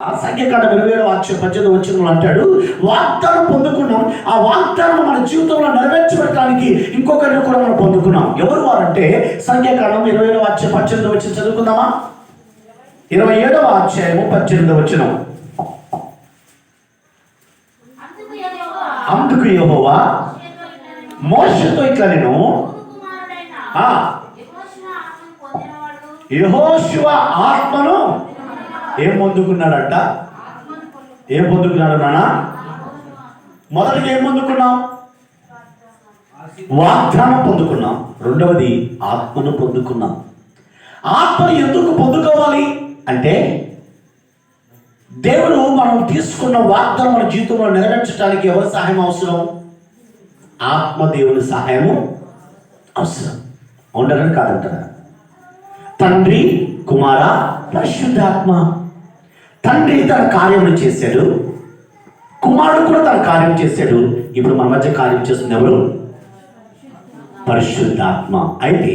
సంఖ్యాకాండం 27:18 వచనంలో అంటాడు, వాగ్దానం పొందుకున్నాం. ఆ వాగ్దానం మన జీవితంలో నెరవేర్చబడటానికి ఇంకొకరిని కూడా మనం పొందుకున్నాం. ఎవరు వారంటే సంఖ్యాకాండం 27:18 వచ్చి చదువుకుందామా? 27:18. అందుకు యెహోవా మోషేతో ఇట్లా నేను యెహోషువ ఆత్మను ఏం పొందుకున్నాడంట? ఏం పొందుకున్నాడు నాన్న? మొదటిగా ఏం పొందుకున్నాం? వాగ్దానం పొందుకున్నాం. రెండవది ఆత్మను పొందుకున్నాం. ఆత్మను ఎందుకు పొందుకోవాలి అంటే, దేవుడు మనం తీసుకున్న వాగ్దానం మన జీవితంలో నెరవేర్చడానికి ఎవరి సహాయం అవసరం? ఆత్మ దేవుని సహాయము అవసరం. ఉండరని కాదంటారా? తండ్రి, కుమార, పరిశుద్ధాత్మ. తండ్రి తన కార్యములు చేశాడు, కుమారుడు కూడా తన కార్యం చేశాడు. ఇప్పుడు మన మధ్య కార్యం చేస్తుంది ఎవరు? పరిశుద్ధాత్మ. అయితే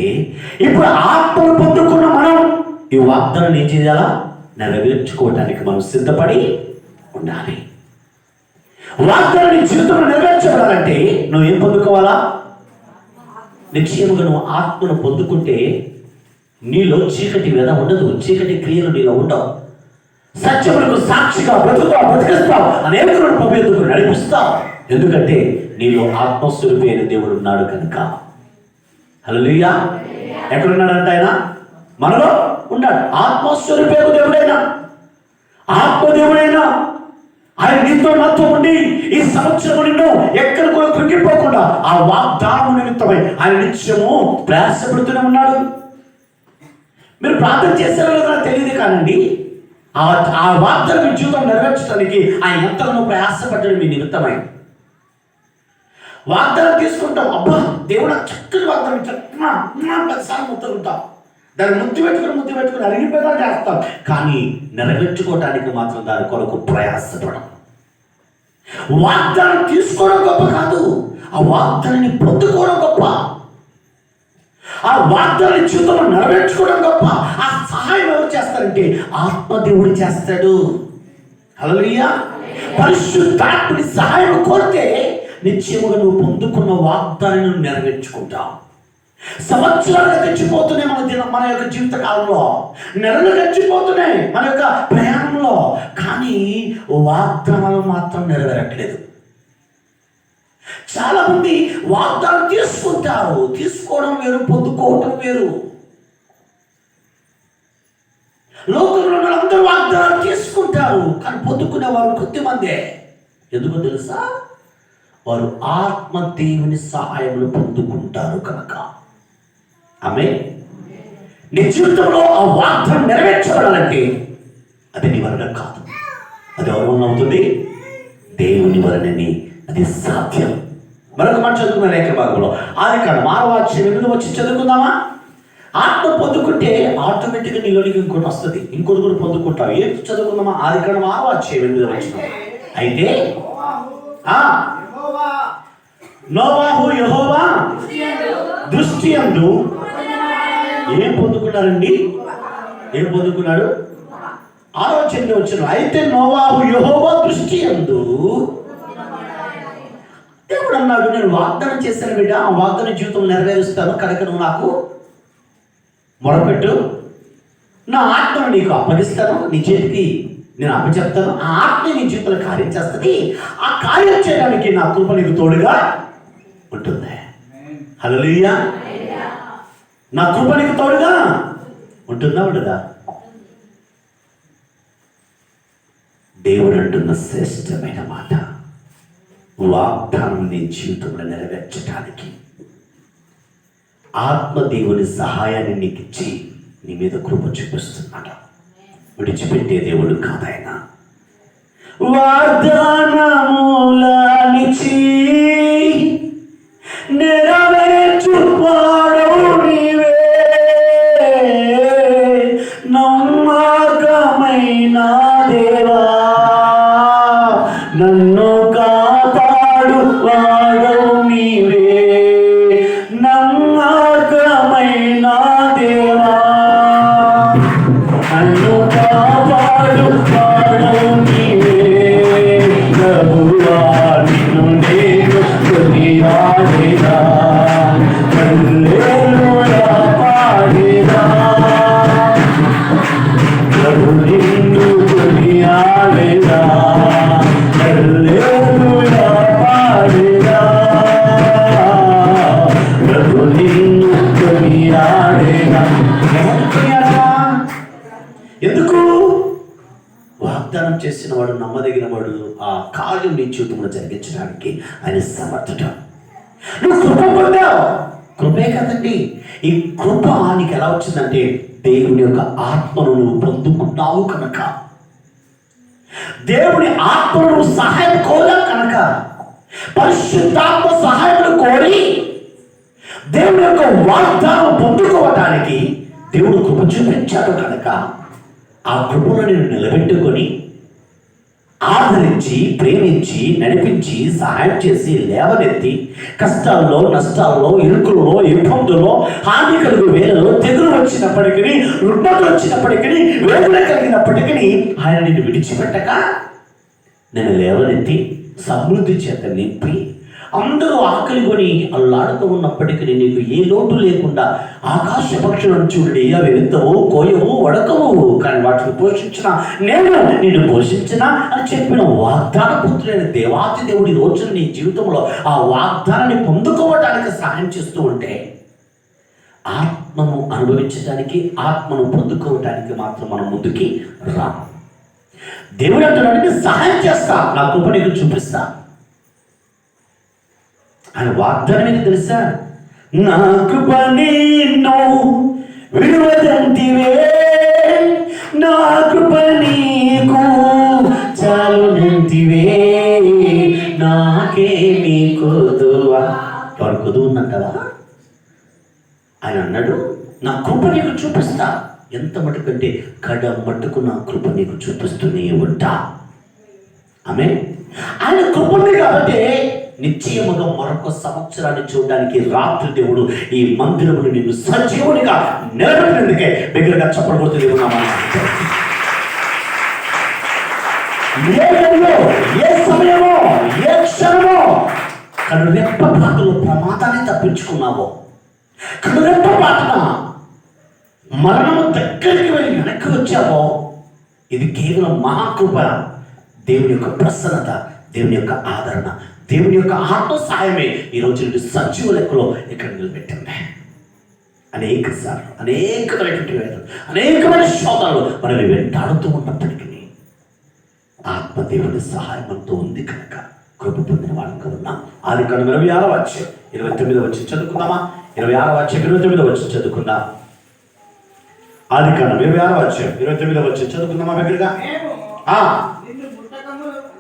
ఇప్పుడు ఆత్మను పొందుకున్న మనం ఈ వాగ్దానం ఏం చేయాలా? నెరవేర్చుకోవడానికి మనం సిద్ధపడి ఉండాలి. వాగ్దానం నీ జీవితంలో నెరవేర్చబడాలంటే నువ్వేం పొందుకోవాలా? నిశ్చయముగా నువ్వు ఆత్మను పొందుకుంటే నీలో చీకటి వెద ఉండదు, చీకటి క్రియలు నీలో ఉండవు. సత్యములకు సాక్షిగా బ్రతికిస్తావు, అనేకులను ప్రభు ఎదుగు నడిపిస్తావు. ఎందుకంటే నీలో ఆత్మస్వరూపి అయిన దేవుడు ఉన్నాడు కనుక. హల్లెలూయా. ఎక్కడున్నాడంట ఆయన? మనలో ఉన్నాడు. ఆత్మస్వరూపి దేవుడైనా, ఆత్మదేవుడైనా ఆయన నీతో నాతో ఉండి ఈ సంవత్సరం నిన్ను ఎక్కడ కూడా కృంగిపోకుండా ఆ వాగ్దానం నిమిత్తమై ఆయన నిత్యము ప్రయాసపడుతూనే ఉన్నాడు. మీరు ప్రార్థన చేశారో లేదో తెలియదు కానండి, ఆ వాగ్దానం మీ జీవితం నెరవేర్చడానికి ఆయన ఎంతగానో ప్రయాసపడ్డాడు మీ నిమిత్తమై. వాగ్దానం తీసుకుంటాం, అబ్బా దేవుడు చక్కని వాగ్దానం ఇచ్చాడు, ప్రతిసారి ముద్దుకుంటాం, దాన్ని ముద్దు పెట్టుకుని అరిగిపోయేలా చేస్తాం. కానీ నెరవేర్చుకోవటానికి మాత్రం దాని కొరకు ప్రయాసపడం. వాగ్దానం తీసుకోవడం గొప్ప కాదు, ఆ వాగ్దానాన్ని పొందుకోవడం గొప్ప. ఆ వాగ్దానాన్ని జీవితంలో నెరవేర్చుకోవడం గొప్ప. ఆ సహాయం ఎవరు చేస్తారంటే ఆత్మదేవుడు చేస్తాడు. హల్లెలూయా. పరిశుద్ధాత్మని సహాయం కోరితే నిశ్చయముగా నువ్వు పొందుకున్న వాగ్దానాన్ని నెరవేర్చుకుంటావు. సంవత్సరాలు గడిచిపోతున్నాయి మన యొక్క జీవిత కాలంలో, నెలలు గడిచిపోతున్నాయి మన యొక్క ప్రయాణంలో, కానీ వాగ్దానాలు మాత్రం నెరవేరట్లేదు. చాలా మంది వాగ్దానం తీసుకుంటారు, తీసుకోవడం వేరు, పొందుకోవటం వేరు. లోకంలో అందరూ వాగ్దానాలు తీసుకుంటారు, కానీ పొందుకునే వారు కొద్దిమందే. ఎందుకో తెలుసా? వారు ఆత్మ దేవుని సహాయములు పొందుకుంటారు కనుక. ఆమె నీ జీవితంలో ఆ వాగ్దానం నెరవేర్చబడాలంటే అది నీ వలన కాదు, అది ఎవరి వలన అవుతుంది? దేవుని వలనని అది సాధ్యం. మరొక మాట చదువుకున్న లేఖ భాగంలో ఆదికాండం 6:8 వచ్చి చదువుకుందామా? ఆత్మ పొందుకుంటే ఆటోమేటిక్గా నీలోనికి ఇంకోటి వస్తుంది, ఇంకోటి కూడా పొందుకుంటావు. ఏం చదువుకుందామా? ఆదికాండం 6:8 వచ్చిన. అయితే నోవాహు యెహోవా దృష్టి యందు ఏం పొందుకున్నారండి? ఏం పొందుకున్నాడు? 6:8 వచ్చిన. అయితే నోవాహు యెహోవా దృష్టి యందు దేవుడు అన్నాడు, నేను వాగ్దానం చేశాను బిడ్డ, ఆ వాగ్దాన జీవితం నెరవేరుస్తాను కనుక నువ్వు నాకు మొరపెట్టు, నా ఆత్మను నీకు అప్పగిస్తాను, నీ చేతికి నేను అప్పచెప్తాను, ఆ ఆత్మ నీ జీవితంలో కార్యం చేస్తుంది, ఆ కార్యం చేయడానికి నా కృప నీకు తోడుగా ఉంటుంది. హల్లెలూయా. నా కృప నీకు తోడుగా ఉంటుందా ఉండదా? దేవుడు అంటున్న శ్రేష్టమైన మాట, వాగ్దానం నీ జీవితంలో నెరవేర్చడానికి ఆత్మదేవుని సహాయాన్ని నీకు ఇచ్చి నీ మీద కృప చూపిస్తున్నాడు. విడిచిపెట్టే దేవుడు కాదాయన. వాగ్దానములనిచి నెరవేర్చువాడు నీవే, నమ్మకమైన దేవా, నన్ను కాపాడు వాడు నీవే, నమ్మకమైన దేవా, నన్ను కాపాడు వాడు వాగ్దానం చేసిన వాడు, నమ్మదగిన వాడు. ఆ కార్యం నీ జీవితంలో జరిగించడానికి ఆయన సమర్థుడు. నువ్వు కృప పొందావు, కృపే కదండి. ఈ కృప నీకు ఎలా వచ్చిందంటే దేవుని యొక్క ఆత్మను నువ్వు పొందుకున్నావు కనుక, దేవుని ఆత్మను నువ్వు సహాయం కోరావు కనుక, పరిశుద్ధాత్మ సహాయం కోరి దేవుని యొక్క వాగ్దానం పొందుకోవడానికి దేవుడు కృప చూపించాడు కనుక, ఆ కృపను నేను నిలబెట్టుకొని ఆదరించి, ప్రేమించి, నడిపించి, సహాయం చేసి, లేవనెత్తి, కష్టాల్లో, నష్టాల్లో, ఇరుకుల్లో, ఇబ్బందుల్లో, హాని కలుగు వేలలో, తెగులు వచ్చినప్పటికీ, రుగ్మతలు వచ్చినప్పటికీ, వేదన కలిగినప్పటికీ ఆయన నిన్ను విడిచిపెట్టక నేను లేవనెత్తి సమృద్ధి చేత నింపి, అందరూ ఆకలి కొని అల్లాడుతూ ఉన్నప్పటికీ నీకు ఏ లోటు లేకుండా ఆకాశ పక్షులను చూడండి, అవి ఎత్తవు, కోయవు, వడకవు, కానీ వాటిని పోషించిన నేను నిన్ను పోషించిన అని చెప్పిన వాగ్దాన పుత్రుడైన దేవాతి దేవుడి రోజున నీ జీవితంలో ఆ వాగ్దానాన్ని పొందుకోవడానికి సహాయం చేస్తూ ఉంటే, ఆత్మను అనుభవించడానికి, ఆత్మను పొందుకోవడానికి మాత్రం మనం ముందుకి రా. దేవుడు అంటున్నాడు, సహాయం చేస్తా, నా కృప నీకు చూపిస్తా. ఆయన వాగ్దానం ఏంటి తెలుసా? నా కృప నిన్ను విడువదంటివే, నా కృప నీకు చాలునంటివే, నాకేమీ కొదువా. ఎవరు కొదువు ఉందంటావా? ఆయన అన్నాడు, నా కృప నీకు చూపిస్తా. ఎంత మటుకంటే కడ మట్టుకు నా కృప నీకు చూపిస్తూనే ఉంటా. ఆమె ఆయన కృప ఉంది కాబట్టి నిశ్చయముగా మరొక సంవత్సరాన్ని చూడడానికి రాత్రి దేవుడు ఈ మందిరమును నిన్ను సజీవునిగా నిలబెట్టినందుకే బిగ్గరగా చెప్పబోతుంది. ఏ సమయమో, ఏ క్షణమో కనురెప్ప పాటలో ప్రమాదాన్ని తప్పించుకున్నావో, కనురెప్ప పాటన మరణము దగ్గరికి వెళ్ళి వెనక్కి వచ్చావో, ఇది కేవలం మహాకృప, దేవుని యొక్క ప్రసన్నత, దేవుని యొక్క ఆదరణ, దేవుని యొక్క ఆత్మ సహాయమే ఈరోజు నుండి సజీవ లెక్కలో ఇక్కడ నిలబెట్టింది. అనేకసార్లు అనేకమైనటువంటి వేదనలు, అనేకమైన శోధనలు మనల్ని వెంటాడుతూ ఉన్నప్పటికీ ఆత్మదేవుని సహాయం అంటూ ఉంది కనుక కృప పొందిన వాళ్ళకి ఉన్నాం. ఆదికాండం 26వ అధ్యాయం 29వ వచనం చదువుకుందామా? 26వ అధ్యాయం 29వ వచనం చదువుకుందాం. ఆదికాండం 26వ అధ్యాయం 29వ వచనం చదువుకుందామా? దగ్గరగా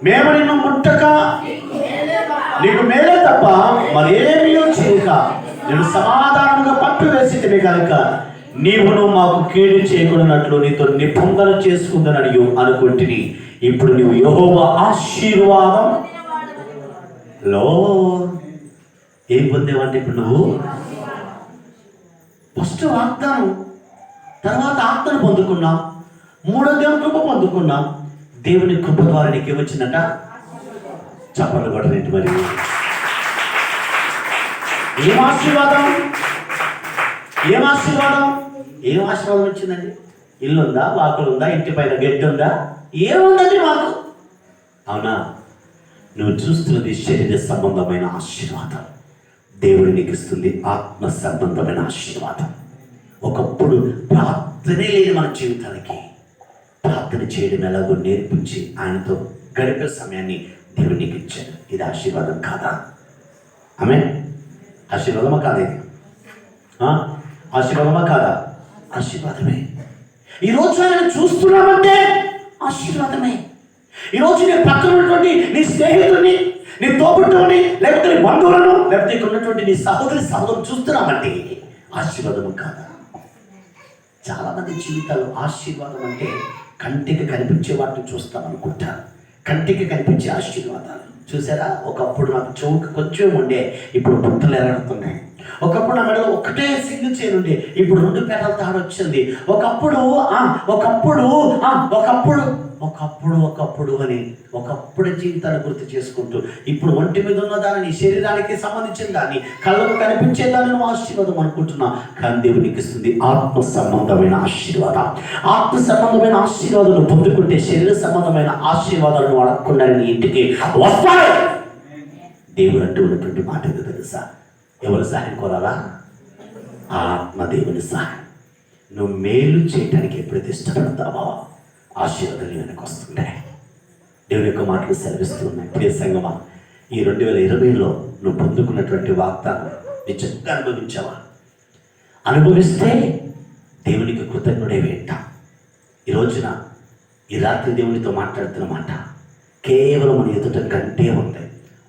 మేము నిన్ను ముట్టక నీకు మేలే తప్ప మరేమీ చేయక నేను సమాధానంగా పట్టు వేసి కనుక నీవును మాకు కీడు చేయకున్నట్లు నీతో నిబంధన చేసుకుందని అనుకుంటుని. ఇప్పుడు నువ్వు యెహోవా ఆశీర్వాదంలో ఏం పొందేవంటే, ఇప్పుడు నువ్వు ఫస్ట్ వాగ్దానం, తర్వాత ఆత్మను పొందుకున్నాం, మూడో దేవుని కృప పొందుకున్నాం. దేవుని కృప ద్వారా నీకు ఏమొచ్చిందట? చప్పట్లు కొట్టలేదు. మరి ఏం ఆశీర్వాదం, ఏం ఆశీర్వాదం, ఏం ఆశీర్వాదం వచ్చిందండి? ఇల్లు ఉందా, వాకులు ఉందా, ఇంటి పైన గడ్డి ఉందా, ఏముందండి మాకు? అవునా? నువ్వు చూస్తున్నది శరీర సంబంధమైన ఆశీర్వాదం, దేవుడు నీకు ఇస్తుంది ఆత్మ సంబంధమైన ఆశీర్వాదం. ఒకప్పుడు ప్రార్థనే లేదు మన జీవితానికి, ప్రార్థన చేయడం ఎలాగో నేర్పించి ఆయనతో గడిపే సమయాన్ని దేవుడు నీకు ఇచ్చాడు. ఇది ఆశీర్వాదం కాదా? ఆమె ఆశీర్వాదమా కాదా? ఇది ఆశీర్వాదమా కాదా? ఆశీర్వాదమే. ఈరోజు ఆయన చూస్తున్నామంటే ఆశీర్వాదమే. ఈరోజు నీ పక్కన ఉన్నటువంటి నీ స్నేహితుడిని, నీ తోబుట్టుని, లేకపోతే నీ బంధువులను, లేకపోతే ఇక్కడ ఉన్నటువంటి నీ సహోదరుని చూస్తున్నామంటే ఆశీర్వాదము కాదా? చాలా మంది జీవితాలు ఆశీర్వాదం అంటే కంటికి కనిపించే వాటిని చూస్తాం అనుకుంటారు. కంటికి కనిపించే ఆశీర్వాదాలు చూసారా? ఒకప్పుడు నాకు చౌక కొంచెం ఉండే, ఇప్పుడు బుట్టలు ఎలాడుతున్నాయి. ఒకప్పుడు నా మెడలో ఒకటే సింగిల్ చైన్ ఉండే, ఇప్పుడు 2 పేటల తాడు వచ్చింది. ఒకప్పుడు అని ఒకప్పుడు జీవితాన్ని గుర్తు చేసుకుంటూ ఇప్పుడు ఒంటి మీద ఉన్న దానిని, శరీరానికి సంబంధించిన దాన్ని, కళ్ళకు కనిపించే దానిని ఆశీర్వాదం అనుకుంటున్నా. కానీ దేవునికి ఇస్తుంది ఆత్మ సంబంధమైన ఆశీర్వాదం. ఆత్మ సంబంధమైన ఆశీర్వాదాలు పొందుకుంటే శరీర సంబంధమైన ఆశీర్వాదాలను అడగకుండా నీ ఇంటికి వస్తాయి. దేవుడు అంటూ ఉన్నటువంటి మాట ఏదో తెలుసా? ఎవరు సహాయం కోరాలా? ఆత్మ దేవుని సహాయం. నువ్వు మేలు చేయడానికి ఎప్పుడైతే ఇష్టపడతావో ఆశీర్వాదాలు వెనక్కి వస్తుంటాయి. దేవుని యొక్క మాటలు సెలవిస్తూ ఉన్నాయి. ప్రియ సంగమా, ఈ 2020లో నువ్వు పొందుకున్నటువంటి వాగ్దానం నిజంగా అనుభవించావా? అనుభవిస్తే దేవునికి కృతజ్ఞుడే వింటా. ఈ రోజున ఈ రాత్రి దేవునితో మాట్లాడుతున్న మాట కేవలం మన ఎదుట గంటే ఉంది,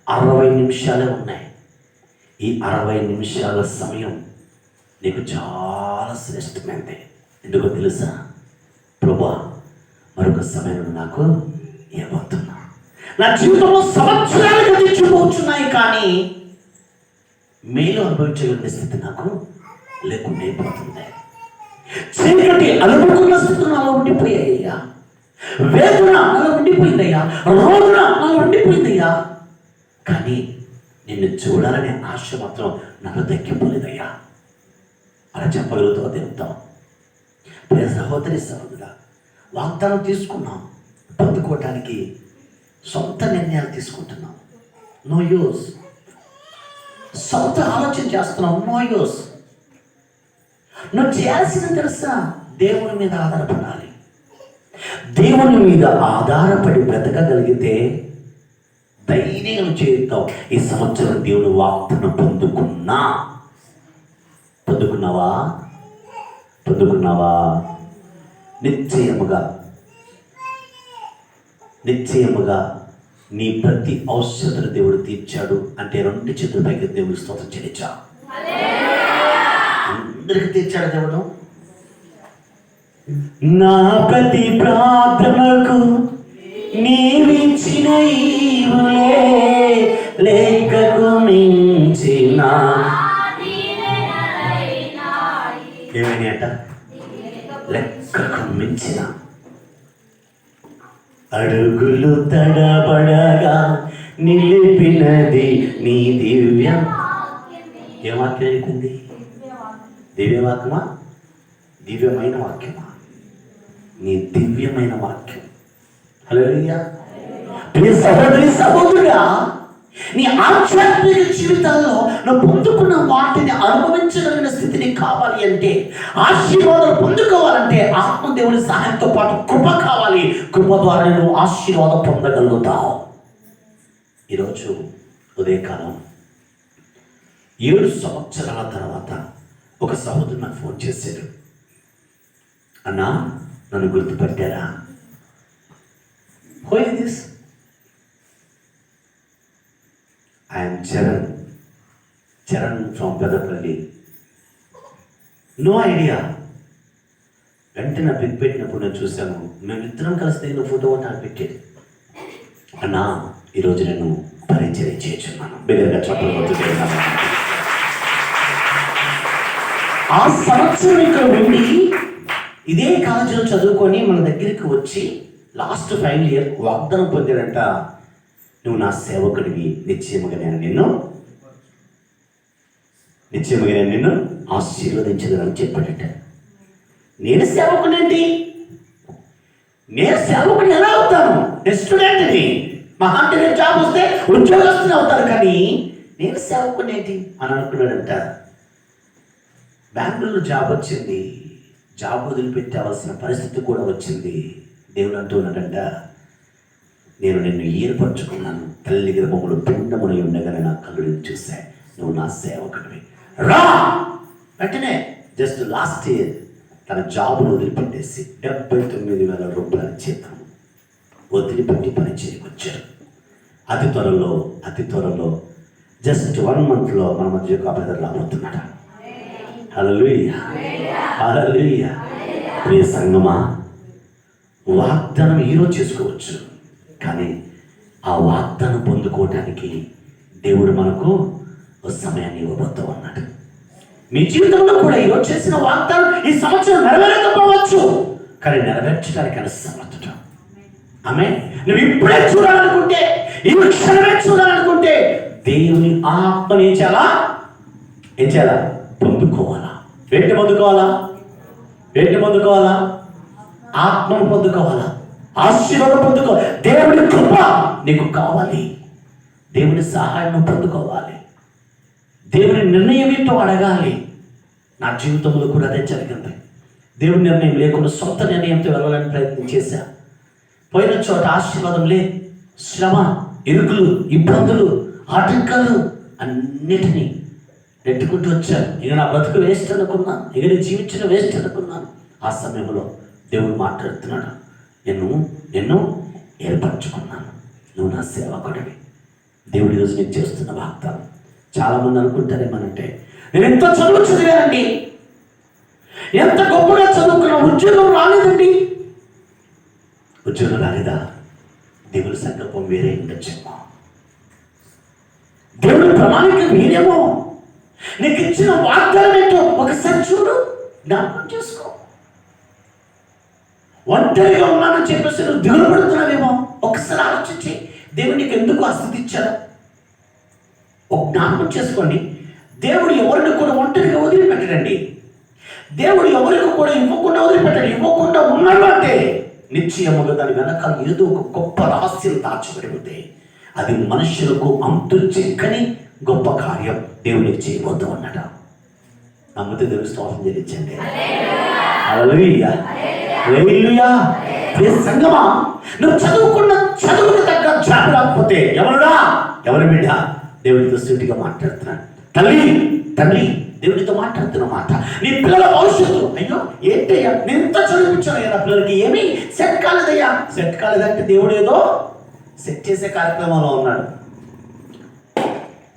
60 నిమిషాలే ఉన్నాయి. ఈ 60 నిమిషాల సమయం నీకు చాలా శ్రేష్టమైనది. ఎందుకో తెలుసా? ప్రభువా, మరొక సమయం నాకు ఇవ్వబోతున్నా. నా జీవితంలో సంవత్సరాలు గతించిపోతున్నాయి, కానీ మేలు అనుభవించగలిగిన స్థితి నాకు లేకుండా అయిపోతుంది. చీకటి అలుముకున్న స్థితి నాలో ఉండిపోయాయ్యా, వేదన నాలో ఉండిపోయిందయ్యా, రోదన నాలో ఉండిపోయిందయ్యా, కానీ నిన్ను చూడాలనే ఆశ మాత్రం నాకు దక్కిపోలేదయ్యా. అలా చెప్పగలుగుతావు దేవుతాం. ప్రియ సహోదరి సహోదరుడా, వాగ్దానం తీసుకున్నాం, పొందుకోవటానికి సొంత నిర్ణయాలు తీసుకుంటున్నాం, నో యూస్. సొంత ఆలోచన చేస్తున్నాం, నో యూస్. నువ్వు చేయాల్సింది తెలుసా? దేవుని మీద ఆధారపడాలి. దేవుని మీద ఆధారపడి బ్రతకగలిగితే ధైర్యం చేస్తావు. ఈ సంవత్సరం దేవుని వాగ్దానం పొందుకున్నావా? నిశ్చయముగా నీ ప్రతి అవసరతను దేవుడు తీర్చాడు అంటే 2 చేతుల పైకి దేవుడికి స్తోత్రం చెల్లించా. అందరికి తీర్చాడు దేవుడు. నా ప్రతి ప్రార్థనకు నీవిచ్చిన ఈవులే లెక్కకు మించిన ఏమని అంట? లెక్కకు మించిన అడుగులు తడబడగా నిలిపినది నీ దివ్యం. ఏ వాక్యం అయిపోయింది? దివ్యవాక్యమా? దివ్యమైన వాక్యమా? నీ దివ్యమైన వాక్యం. హల్లెలూయా. ప్రియ సహోదరి సహోదరుడా, నీ ఆధ్యాత్మిక జీవితాల్లో నువ్వు పొందుకున్న వాటిని అనుభవించగలిగిన స్థితిని కావాలి అంటే, ఆశీర్వాదాలు పొందుకోవాలంటే ఆత్మదేవుని సహాయంతో పాటు కృప కావాలి. కృప ద్వారా నువ్వు ఆశీర్వాదం పొందగలుగుతావు. ఈరోజు ఉదయకాలం 7 సంవత్సరాల తర్వాత ఒక సహోదరుడు నాకు ఫోన్ చేశాడు. అన్నా, నన్ను గుర్తుపట్టారా? Who is this? I am Charan from Pedapalli. No idea. వెంటనే పిక్ పెట్టినప్పుడు నేను చూశాను. మేమిద్దరం కలిసి దిగిన ఫోటో నాకు పెట్టేది. అన్నా, ఈరోజు నేను పరిచయం చేస్తున్నాను. బెదర్గా చెప్పబోతున్నాను. ఆ సంవత్సరం ఇక్కడ ఉండి ఇదే కాలేజీలో చదువుకొని మన దగ్గరికి వచ్చి లాస్ట్ ఫైనల్ ఇయర్ వాగ్దానం పొందాడంట. నువ్వు నా సేవకుడివి, నిశ్చయముగా నేను నిన్ను ఆశీర్వదించదని చెప్పాడట. నేను సేవకునేంటి? నేను సేవకుని ఎలా అవుతాను? నేను స్టూడెంట్ని. మహా అంటే నేను జాబ్ వస్తే ఉద్యోగస్తుని అవుతాను, కానీ నేను సేవకునేంటి అని అనుకున్నాడంట. బెంగళూరులో జాబ్ వచ్చింది. జాబ్ వదిలిపెట్టవలసిన పరిస్థితి కూడా వచ్చింది. దేవుడు అంటూ ఉన్నాడంట, నేను నిన్ను ఏర్పరచుకున్నాను. తల్లి గర్భములో పిండమునై ఉండగానే నా కళ్ళు చూశాయి. నువ్వు నా సేవకుడివి, రా. వెంటనే జస్ట్ లాస్ట్ ఇయర్ తన జాబును వదిలిపెట్టేసి 79,000 రూపాయల జీతం వదిలిపెట్టి పని చేయకొచ్చారు. అతి త్వరలో జస్ట్ 1 monthలో మన మధ్య ఒక బ్రదర్ రాబోతున్నాడు. హల్లెలూయా, హల్లెలూయా. ప్రియ సంగమా, వాగ్దానం ఈరోజు చేసుకోవచ్చు, కానీ ఆ వాగ్దానం పొందుకోవటానికి దేవుడు మనకు ఒక సమయాన్ని ఇవ్వబోతూ ఉన్నాడు. మీ జీవితంలో కూడా ఈరోజు చేసిన వాగ్దానం ఈ సంవత్సరం నెరవేరకపోవచ్చు, కానీ నెరవేర్చడానికి ఆయన సమర్థుడు. ఆమె నువ్వు ఇప్పుడే చూడాలనుకుంటే, ఈ క్షణమే చూడాలనుకుంటే దేవుని ఆత్మని ఏం చేయాలా? పొందుకోవాలా. వేటి పొందుకోవాలా? ఆత్మను పొందుకోవాలా, ఆశీర్వాదం పొందుకోవాలి. దేవుని కృప నీకు కావాలి, దేవుని సహాయం పొందుకోవాలి, దేవుని నిర్ణయం ఏంటో అడగాలి. నా జీవితంలో కూడా అదే జరిగింది. దేవుని నిర్ణయం లేకుండా సొంత నిర్ణయంతో వెళ్ళాలని ప్రయత్నం చేశా. పోయిన చోట ఆశీర్వాదం లే, శ్రమ, ఇరుకులు, ఇబ్బందులు, ఆటంకాలు అన్నిటినీ నెట్టుకుంటూ వచ్చాను. ఇక నా బ్రతుకు వేస్ట్ అనుకున్నాను, ఇక నేను జీవించిన వేస్ట్ అనుకున్నాను. ఆ సమయంలో దేవుడు మాట్లాడుతున్నాడు, నిన్ను ఏర్పరచుకున్నాను, నువ్వు నా సేవకుడివి. దేవుడు ఈరోజు నేను చేస్తున్న వాగ్దానం. చాలామంది అనుకుంటారేమనంటే, నేను ఎంత చదువు చదివానండి, ఎంత గొప్పగా చదువుకున్నా, ఉద్యోగం రాలేదండి. ఉద్యోగం రాలేదా? దేవుని సంకల్పం వేరే ఉండొచ్చేమో, దేవుడి ప్రణాళిక వేరేమో. నీకు ఇచ్చిన వాగ్దానం ఏంటో ఒకసారి చూడు, జ్ఞాపకం చేసుకో. ఒంటరిగా ఉన్నానని చెప్పేసి నువ్వు దిగులు పడుతున్నావేమో, ఒకసారి ఆలోచించి దేవుడు నీకు ఎందుకు ఆ స్థితి ఇచ్చాడు ఒక జ్ఞాపకం చేసుకోండి. దేవుడు ఎవరిని కూడా ఒంటరిగా వదిలిపెట్టడండి. దేవుడు ఎవరికి కూడా ఇవ్వకుండా వదిలిపెట్టాడు. ఇవ్వకుండా ఉన్నాడు అంటే నిశ్చయముగా దాని వెనకాల ఏదో ఒక గొప్ప రహస్యం దాచిపెడిపోతే అది మనుషులకు అంతు చెక్కని గొప్ప కార్యం దేవునికి చేయబోతూ ఉన్నాడు. నమ్మితే దేవుని స్తోత్రం చెల్లించండి. హల్లెలూయా, హల్లెలూయా. సంగమా, నువ్వు చదువుకున్న చదువుకు తగ్గ జాబ్ రాకపోతే ఎవరి బిడ్డ దేవుడితో సూటిగా మాట్లాడుతున్నాడు. తల్లి దేవుడితో మాట్లాడుతున్న మాట. నీ పిల్లల భవిష్యత్తు, అయ్యో ఏంటయ్యా నేను ఎంత చదివించాను నా పిల్లలకి, ఏమీ సెట్ కాలేదయ్యా. సెట్ కాలేదంటే దేవుడు ఏదో సెట్ చేసే కార్యక్రమంలో ఉన్నాడు.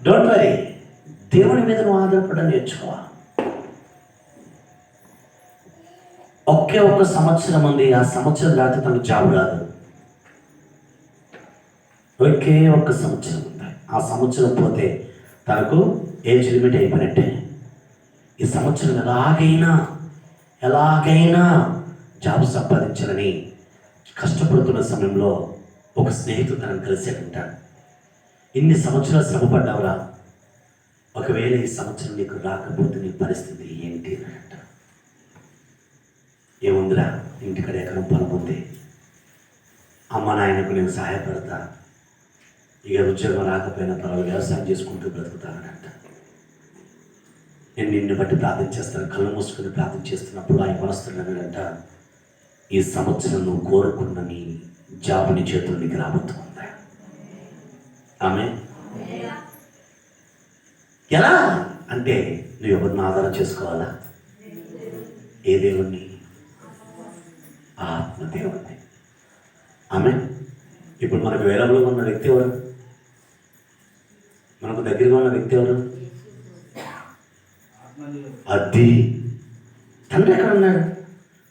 డోంట్ వరీ, దేవుడి మీద నువ్వు ఆధారపడడం నేర్చుకోవాలి. ఒకే ఒక్క సంవత్సరం ఉంది, ఆ సంవత్సరం రాత్రి తనకు జాబ్ రాదు. ఒకే ఒక్క సంవత్సరం ఉంది, ఆ సంవత్సరం పోతే తనకు ఏజ్ లిమిట్ అయిపోయినట్టే. ఈ సంవత్సరం ఎలాగైనా జాబ్ సంపాదించాలని కష్టపడుతున్న సమయంలో ఒక స్నేహితుడు తనను కలిసాడంటాడు. ఇన్ని సంవత్సరాలు శ్రమపడ్డావురా, ఒకవేళ ఈ సంవత్సరం నీకు రాకపోతే నీ పరిస్థితి ఏంటి అని అంటాడు. ఏముందిరా, ఇంటికడ ఎకరం పొలం ఉంది, అమ్మ నాయనకు నేను సహాయపడతా, ఇక ఉద్యోగం రాకపోయినా పర్వాలేదు, వ్యవసాయం చేసుకుంటూ బ్రతుకుతానని అంట. నేను నిన్ను బట్టి ప్రార్థన చేస్తాను, కళ్ళు మూసుకుని ప్రార్థన చేస్తున్నప్పుడు ఆయన మనస్తున్నాడంట, ఈ సంవత్సరం నువ్వు కోరుకున్న నీ జాబ్ నీ చేతులు నీకు రాబోతుంది. ఆమె ఎలా అంటే నువ్వు ఎవరిని ఆధారం చేసుకోవాలా? ఏ దేవుణ్ణి? ఆత్మదేవుణ్ణి. ఆమె ఇప్పుడు మనకు వేలములో ఉన్న వ్యక్తి ఎవరు? మనకు దగ్గరగా ఉన్న వ్యక్తి ఎవరు? అది తండ్రి ఎక్కడ ఉన్నాడు?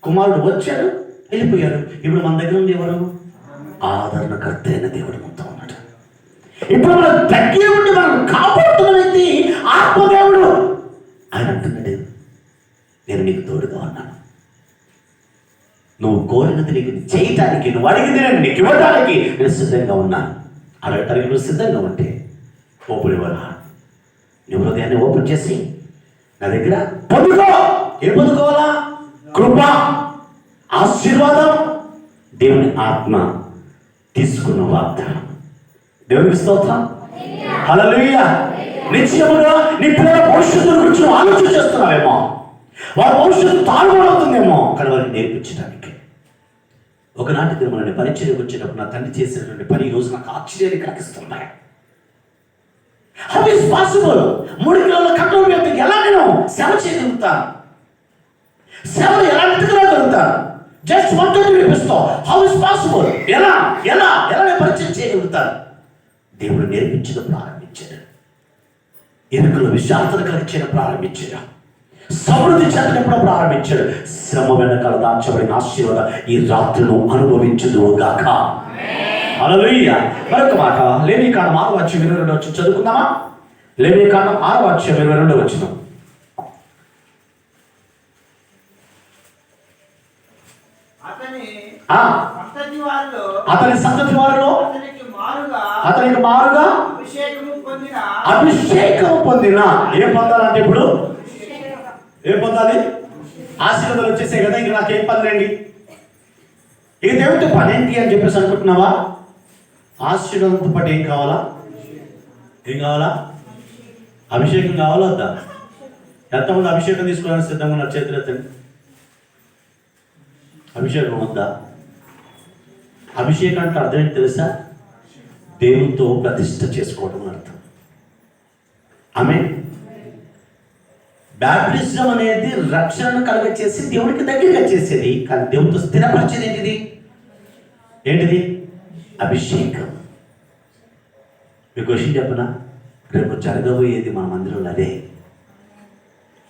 కుమారుడు వచ్చాడు, వెళ్ళిపోయాడు. ఇప్పుడు మన దగ్గర ఉంది ఎవరు? ఆదరణకర్త అయిన దేవుడు మొత్తం ఉన్నాడు. ఇప్పుడు మన దగ్గర ఉండి మనం కాపాడుతున్న వ్యక్తి ఆత్మదేవుడు. ఆయన అంటున్నాడు, నేను నీకు తోడుగా ఉన్నాను, నువ్వు కోరినది నీకు చేయటానికి, నువ్వు అడిగింది నేను నీకు ఇవ్వడానికి నేను సిద్ధంగా ఉన్నాను. అడగటానికి నువ్వు సిద్ధంగా ఉంటే ఓపెన్ ఇవ్వరా, నీ హృదయాన్ని ఓపెన్ చేసి నా దగ్గర పొందుకో. ఏం పొందుకోవాలా? కృప, ఆశీర్వాదం, దేవుని ఆత్మ, తీసుకున్న వాగ్దానం. దేవునికి స్తోత్రం, హల్లెలూయా. నిశ్చయముగా నీ పిల్లల భవిష్యత్తు గురించి నువ్వు ఆలోచన చేస్తున్నావేమో, వారి భవిష్యత్తు తారుమారవుతుందేమో, కానీ వారిని నేర్పించడానికి. ఒకనాటి మనల్ని పరిచయం వచ్చేటప్పుడు నా తండ్రి చేసినటువంటి పని ఈరోజు నాకు ఆశ్చర్యాన్ని కలిగిస్తున్నాయి. How is possible? 3 కిలోల కంట్రోల్ వ్యక్తికి ఎలా నేను సేవ చేయగలుగుతాను? సేవలు ఎలా ఎత్తుకురాగలుగుతాను? జస్ట్ 120 రూపీస్తో హౌ ఇస్ పాసిబుల్? ఎలా నేను పరిచయం చేయగలుగుతాను? దేవుడు నేర్పించడం ప్రారంభించాడు. ఎరుకలు విశాలతను కలిగించడం ప్రారంభించాడు. సమృద్ధి చెందడం ప్రారంభించాడు. శ్రమ వెనకాల దాచబడిన ఆశీర్వాదం ఈ రాత్రిను అనుభవించుదువుగాక. హల్లెలూయా. మరొక మాట, లేవీకాండం 6:22 చదువుకుందామా? లేవీకాండం 6:22. అతని సంతతి వారిలో అతనికి మారుగా అభిషేకం పొందిన. ఏం పొందాలంటే ఇప్పుడు ఏం పొందాలి? ఆశీర్వాదాలు వచ్చేసాయి కదా, ఇంక నాకేం పనిలేండి, ఇక దేవుడితో పని ఏంటి అని చెప్పేసి అనుకుంటున్నావా? ఆశీర్వాదంతో పాటు ఏం కావాలా? అభిషేకం కావాలా వద్దా? ఎంతమంది అభిషేకం తీసుకోవడానికి సిద్ధంగా ఉన్నారు? చేతులు ఎత్తండి. అభిషేకం ఉందా? అభిషేకం అంటే అర్థం ఏంటి తెలుసా? దేవునితో ప్రతిష్ఠ చేసుకోవడం అని అర్థం. ఆమె బ్యాప్టిజం అనేది రక్షణను కలుగచేసి దేవుడికి దగ్గరగా చేసేది, కానీ దేవునితో స్థిరపరిచేది ఏంటిది? అభిషేకం. మీకు విషయం చెప్పనా? రేపు జరగబోయేది మన మందిరంలో అదే.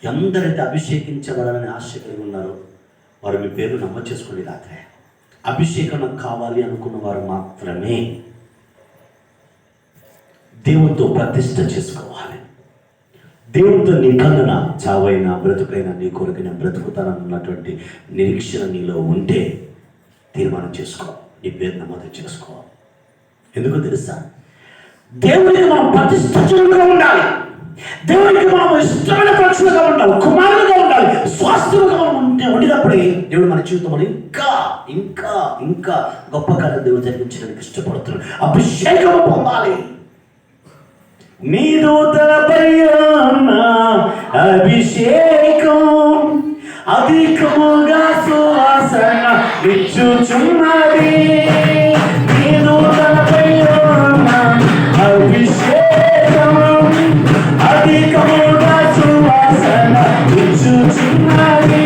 ఎందరైతే అభిషేకించబడాలని ఆశ కలిగి ఉన్నారో వారు మీ పేరు నమోదు చేసుకోండి. రాత్రే అభిషేకం కావాలి అనుకున్న వారు మాత్రమే దేవునితో ప్రతిష్ఠ చేసుకోవాలి. దేవునితో నిబంధన, చావైనా బ్రతుకైనా నీ కొరకు నేను బ్రతుకుతానన్నటువంటి నిరీక్షణ నీలో ఉంటే తీర్మానం చేసుకో, నీ పేరు నమోదు చేసుకో. ఎందుకు తెలుసా? దేవునికి మనం ప్రతిష్ఠితులుగా ఉండాలి. దేవునికి మనం ఇష్టమైన పక్షులుగా ఉండాలి, కుమారులుగా ఉండాలి, స్వాస్థ్యులుగా ఉండినప్పుడే దేవుడు మన జీవితంలో ఇంకా ఇంకా ఇంకా గొప్ప కార్యం దేవుడు జరిగించడానికి ఇష్టపడుతున్నాడు. అభిషేకం పొందాలి. నీ దూతలపై అభిషేకం అధికముగా సువాసన ఇచ్చుచున్నది. నీ దూతలపై అభిషేకం అధికముగా సువాసన ఇచ్చుచున్నది.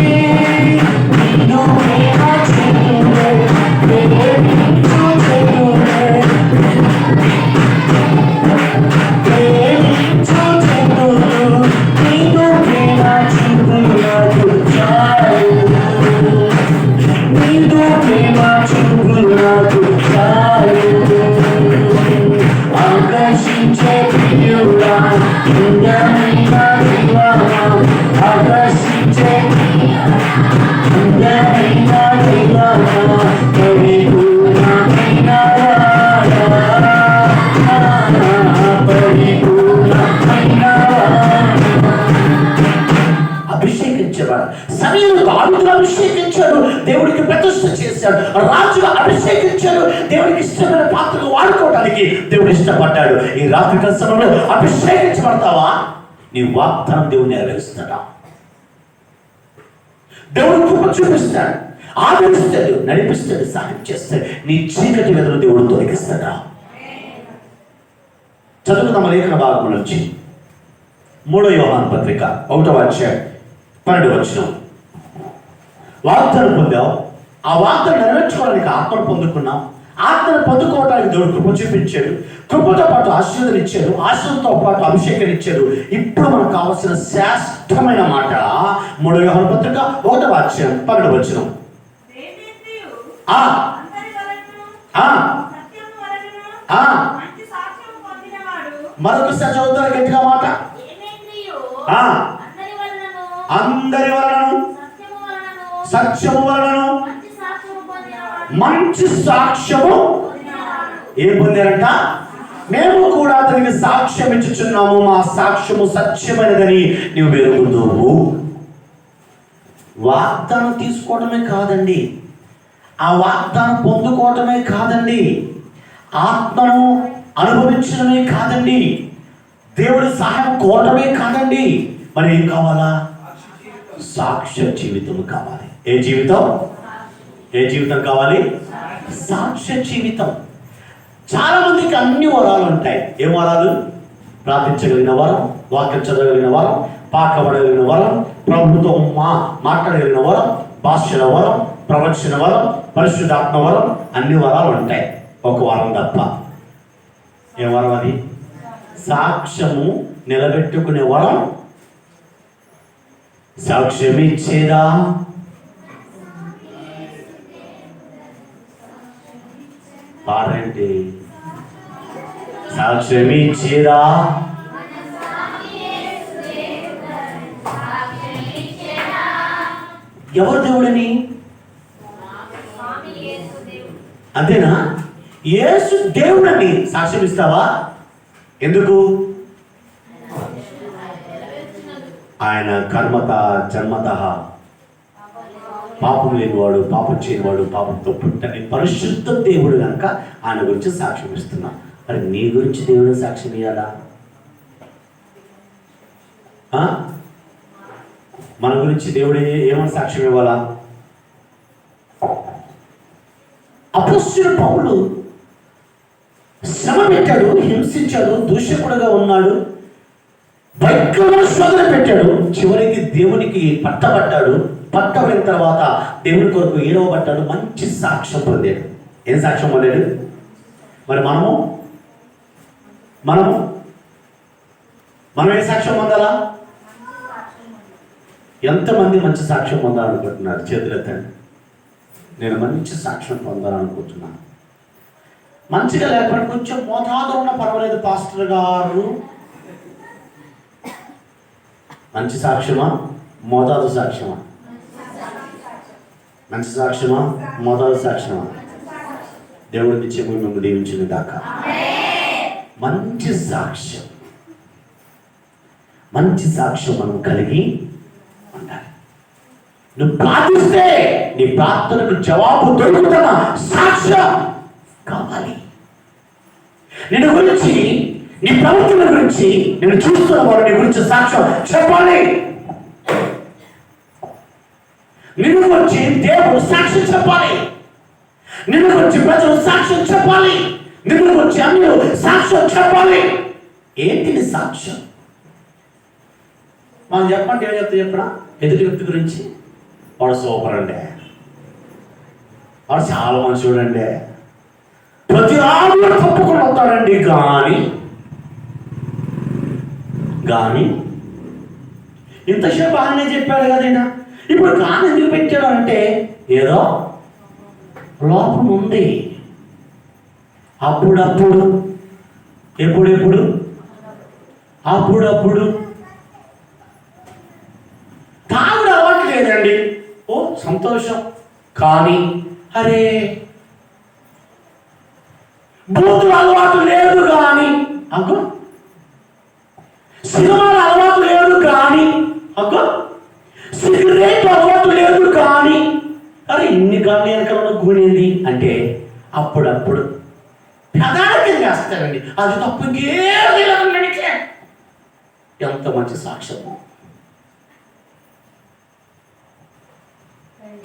అభిషేకించాడు, దేవుడికి ప్రతిష్ఠ చేశాడు. రాజుగా అభిషేకించాడు, దేవుడికి ఇష్టమైన పాత్రలు వాడుకోవడానికి దేవుడు ఇష్టపడ్డాడు. ఈ రాత్రికాల సమయంలో అభిషేకించబడతావా? నీ వాగ్దానం దేవుడు నెరవేరుస్తాడా? దేవుడు కృప చూపిస్తాడు, ఆదరిస్తాడు, నడిపిస్తాడు, సహాయం చేస్తాడు. నీ చీకటి వెదలు దేవుడు తొలగిస్తాడా? చదువుకున్న లేఖన భాగం నుంచి 3 యోహాను పత్రిక 1వ అధ్యాయం 12వ వచనం. వాగ్దానం పొందావు, ఆ వాగ్దానం నెరవేర్చుకోవడానికి ఆత్మను పొందుకున్నాం. ఆత్మను పొందుకోవడానికి దేవుడు కృప చూపించాడు, కృపతో పాటు ఆశీర్వాదం ఇచ్చాడు, ఆశీర్వాదంతో పాటు అభిషేకం ఇచ్చాడు. ఇప్పుడు మనకు కావాల్సిన శ్రేష్టమైన మాట 3 యోహాను పత్రిక 1వ అధ్యాయం 12వ వచనం. మరొకసారి చదువుతారు గట్టిగా మాట. అందరి వలనను సత్యము వలనను మంచి సాక్ష్యము ఏం పొందారంట? మేము కూడా అతనికి సాక్ష్యం ఇచ్చుచున్నాము, మా సాక్ష్యము సత్యమైనదని నీవు వెరుగుదువు. వాగ్దానం తీసుకోవడమే కాదండి, ఆ వాగ్దానం పొందుకోవటమే కాదండి, ఆత్మను అనుభవించడమే కాదండి, దేవుడి సహాయం కోరటమే కాదండి, మరి ఏం కావాలా? సాక్ష్య జీవితం కావాలి. ఏ జీవితం? ఏ జీవితం కావాలి? సాక్ష్య జీవితం. చాలా మందికి అన్ని వరాలు ఉంటాయి. ఏం వరాలు? ప్రార్థించగలిగిన వరం, వాక్యం చదవగలిగిన వరం, పాకబడగలిగిన వరం, ప్రభుత్వం మాట్లాడగలిగిన వరం, భాషల వరం, ప్రవచన వరం, పరిశుద్ధాత్మ వరం, అన్ని వరాలు ఉంటాయి. ఒక వరం తప్ప. ఏ వరం అది? సాక్ష్యము నిలబెట్టుకునే వరం. సాక్ష్యం ఇచ్చేదా? పాడండి. సాక్ష్యం ఇచ్చేదా? ఎవరు దేవుడని? అంతేనా? యేసు దేవుడని సాక్ష్యం ఇస్తావా? ఎందుకు? ఆయన కర్మత జన్మత పాపం లేనివాడు, పాపం చేయనివాడు, పాపంతో పుట్టని పరిశుద్ధ దేవుడు కనుక ఆయన గురించి సాక్ష్యం ఇస్తున్నా. మరి నీ గురించి దేవుడు సాక్ష్యం ఇవ్వాలా? మన గురించి దేవుడు ఏమని సాక్ష్యం ఇవ్వాలా? అపొస్తలుడైన పౌలు శ్రమ పెట్టాడు, హింసించాడు, దూషకుడుగా ఉన్నాడు, భయంకరమైన శోధన పెట్టాడు. చివరికి దేవునికి పట్టబడ్డాడు. పట్టబడిన తర్వాత దేవుని కొరకు ఏడవబడ్డాడు. మంచి సాక్ష్యం పొందాడు. ఏం సాక్ష్యం పొందాడు? మరి మనం ఏ సాక్ష్యం పొందాలా? ఎంతమంది మంచి సాక్ష్యం పొందాలనుకుంటున్నారు? చేతులెత్తండి. నేను మంచి సాక్ష్యం పొందాలనుకుంటున్నాను. మంచిగా లేకపోతే కొంచెం మోతాదు ఉన్న పర్వాలేదు పాస్టర్ గారు. మంచి సాక్ష్యమా, మోతాదు సాక్ష్యమా? మంచి సాక్ష్యమా, మోతాదు సాక్ష్యమా? దేవుడి నిత్యము మిమ్మల్ని దీవించిన దాకా. మంచి సాక్ష్యం మనం కలిగి ఉండాలి. నువ్వు ప్రార్థిస్తే నీ ప్రార్థనకు జవాబు దొరుకుతున్న సాక్ష్యం కావాలి. నేను గురించి, నీ ప్రవర్తన గురించి, నేను చూస్తున్న వాడు నీ గురించి సాక్ష్యం చెప్పాలి. నిన్ను గురించి దేవుడు సాక్ష్యం చెప్పాలి. నిన్ను గురించి ప్రజలు సాక్ష్యం చెప్పాలి. నిన్ను గురించి అన్యులు సాక్ష్యం చెప్పాలి. ఏంటి నీ సాక్ష్యం? మనం చెప్పండి, ఏం చెప్తా చెప్పరా? ఎదుటి వ్యక్తి గురించి, వాడు సూపర్ అండి, వాడు చాలా మంచి అండి, ప్రతి ఆవిడ తప్పకుండా అవుతాడండి. కానీ ఇంతసేపు ఆయనే చెప్పాడు కదైనా, ఇప్పుడు కానీ ఎందుకు పెట్టాడు అంటే ఏదో లోపం ఉంది. అప్పుడప్పుడు తాగుడు అలవాటు లేదండి. ఓ సంతోషం. కానీ అరే బూతులు అలవాటు లేదు. కానీ అగ్గో సినిమాల అలవాటు లేదు. కానీ అగ్గో సిగరెట్ అలవాటు లేదు. కానీ అరే ఇన్ని కానీ వెనకాల గునేది అంటే అప్పుడప్పుడు ప్రధానంగా చేస్తారండి. అది తప్పు ఇంకేది. ఎంత మంచి సాక్ష్యము!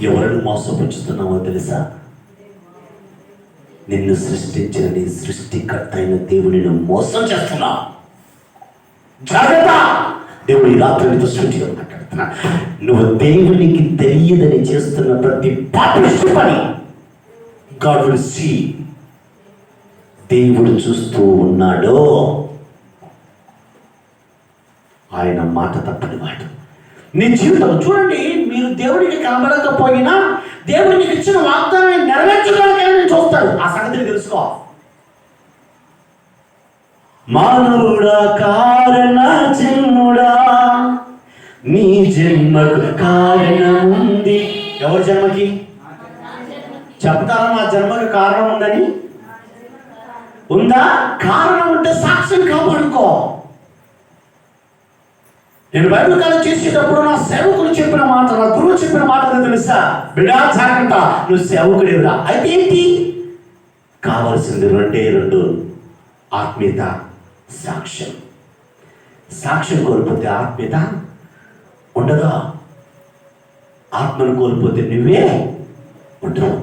ఎవరిని మోసపుచ్చుతున్నావో తెలుసా? నిన్ను సృష్టించిన నీ సృష్టికర్త అయిన దేవుడిని మోసం చేస్తున్నా. జాగ్రత్త! దేవుడి రాత్రితో సృష్టిగా మాట్లాడుతున్నా. నువ్వు దేవునికి తెలియదని చేస్తున్న ప్రతి పాపిష్టి పని God will see. దేవుడు చూస్తూ ఉన్నాడు. ఆయన మాట తప్పని మాట. నీ జీవితం చూడండి. మీరు దేవుడికి కనబడకపోయినా దేవుడు నీకు ఇచ్చిన వాగ్దానాన్ని నెరవేర్చడానికైనా నేను చూస్తాడు. ఆ సంగతిని తెలుసుకో. మానవుడా కారణ జన్ముడా, నీ జన్మకు కారణం ఉంది. ఎవరి జన్మకి చెప్తారా? నా జన్మకు కారణం ఉందని ఉందా? కారణం ఉంటే సాక్ష్యం కాపాడుకో. నేను బైబిల్ కాలం చేసేటప్పుడు నా సేవకులు చెప్పిన మాట, నా గురువు చెప్పిన మాట తెలుసా? బిడా జాగ్రత్త, నువ్వు సేవకుడేవురా. అయితే ఏంటి కావాల్సింది? రెండు ఆత్మీయత, సాక్ష్యం. సాక్ష్యం కోల్పోతే ఆత్మీయత ఉండదా? ఆత్మను కోల్పోతే నువ్వే ఉండవు.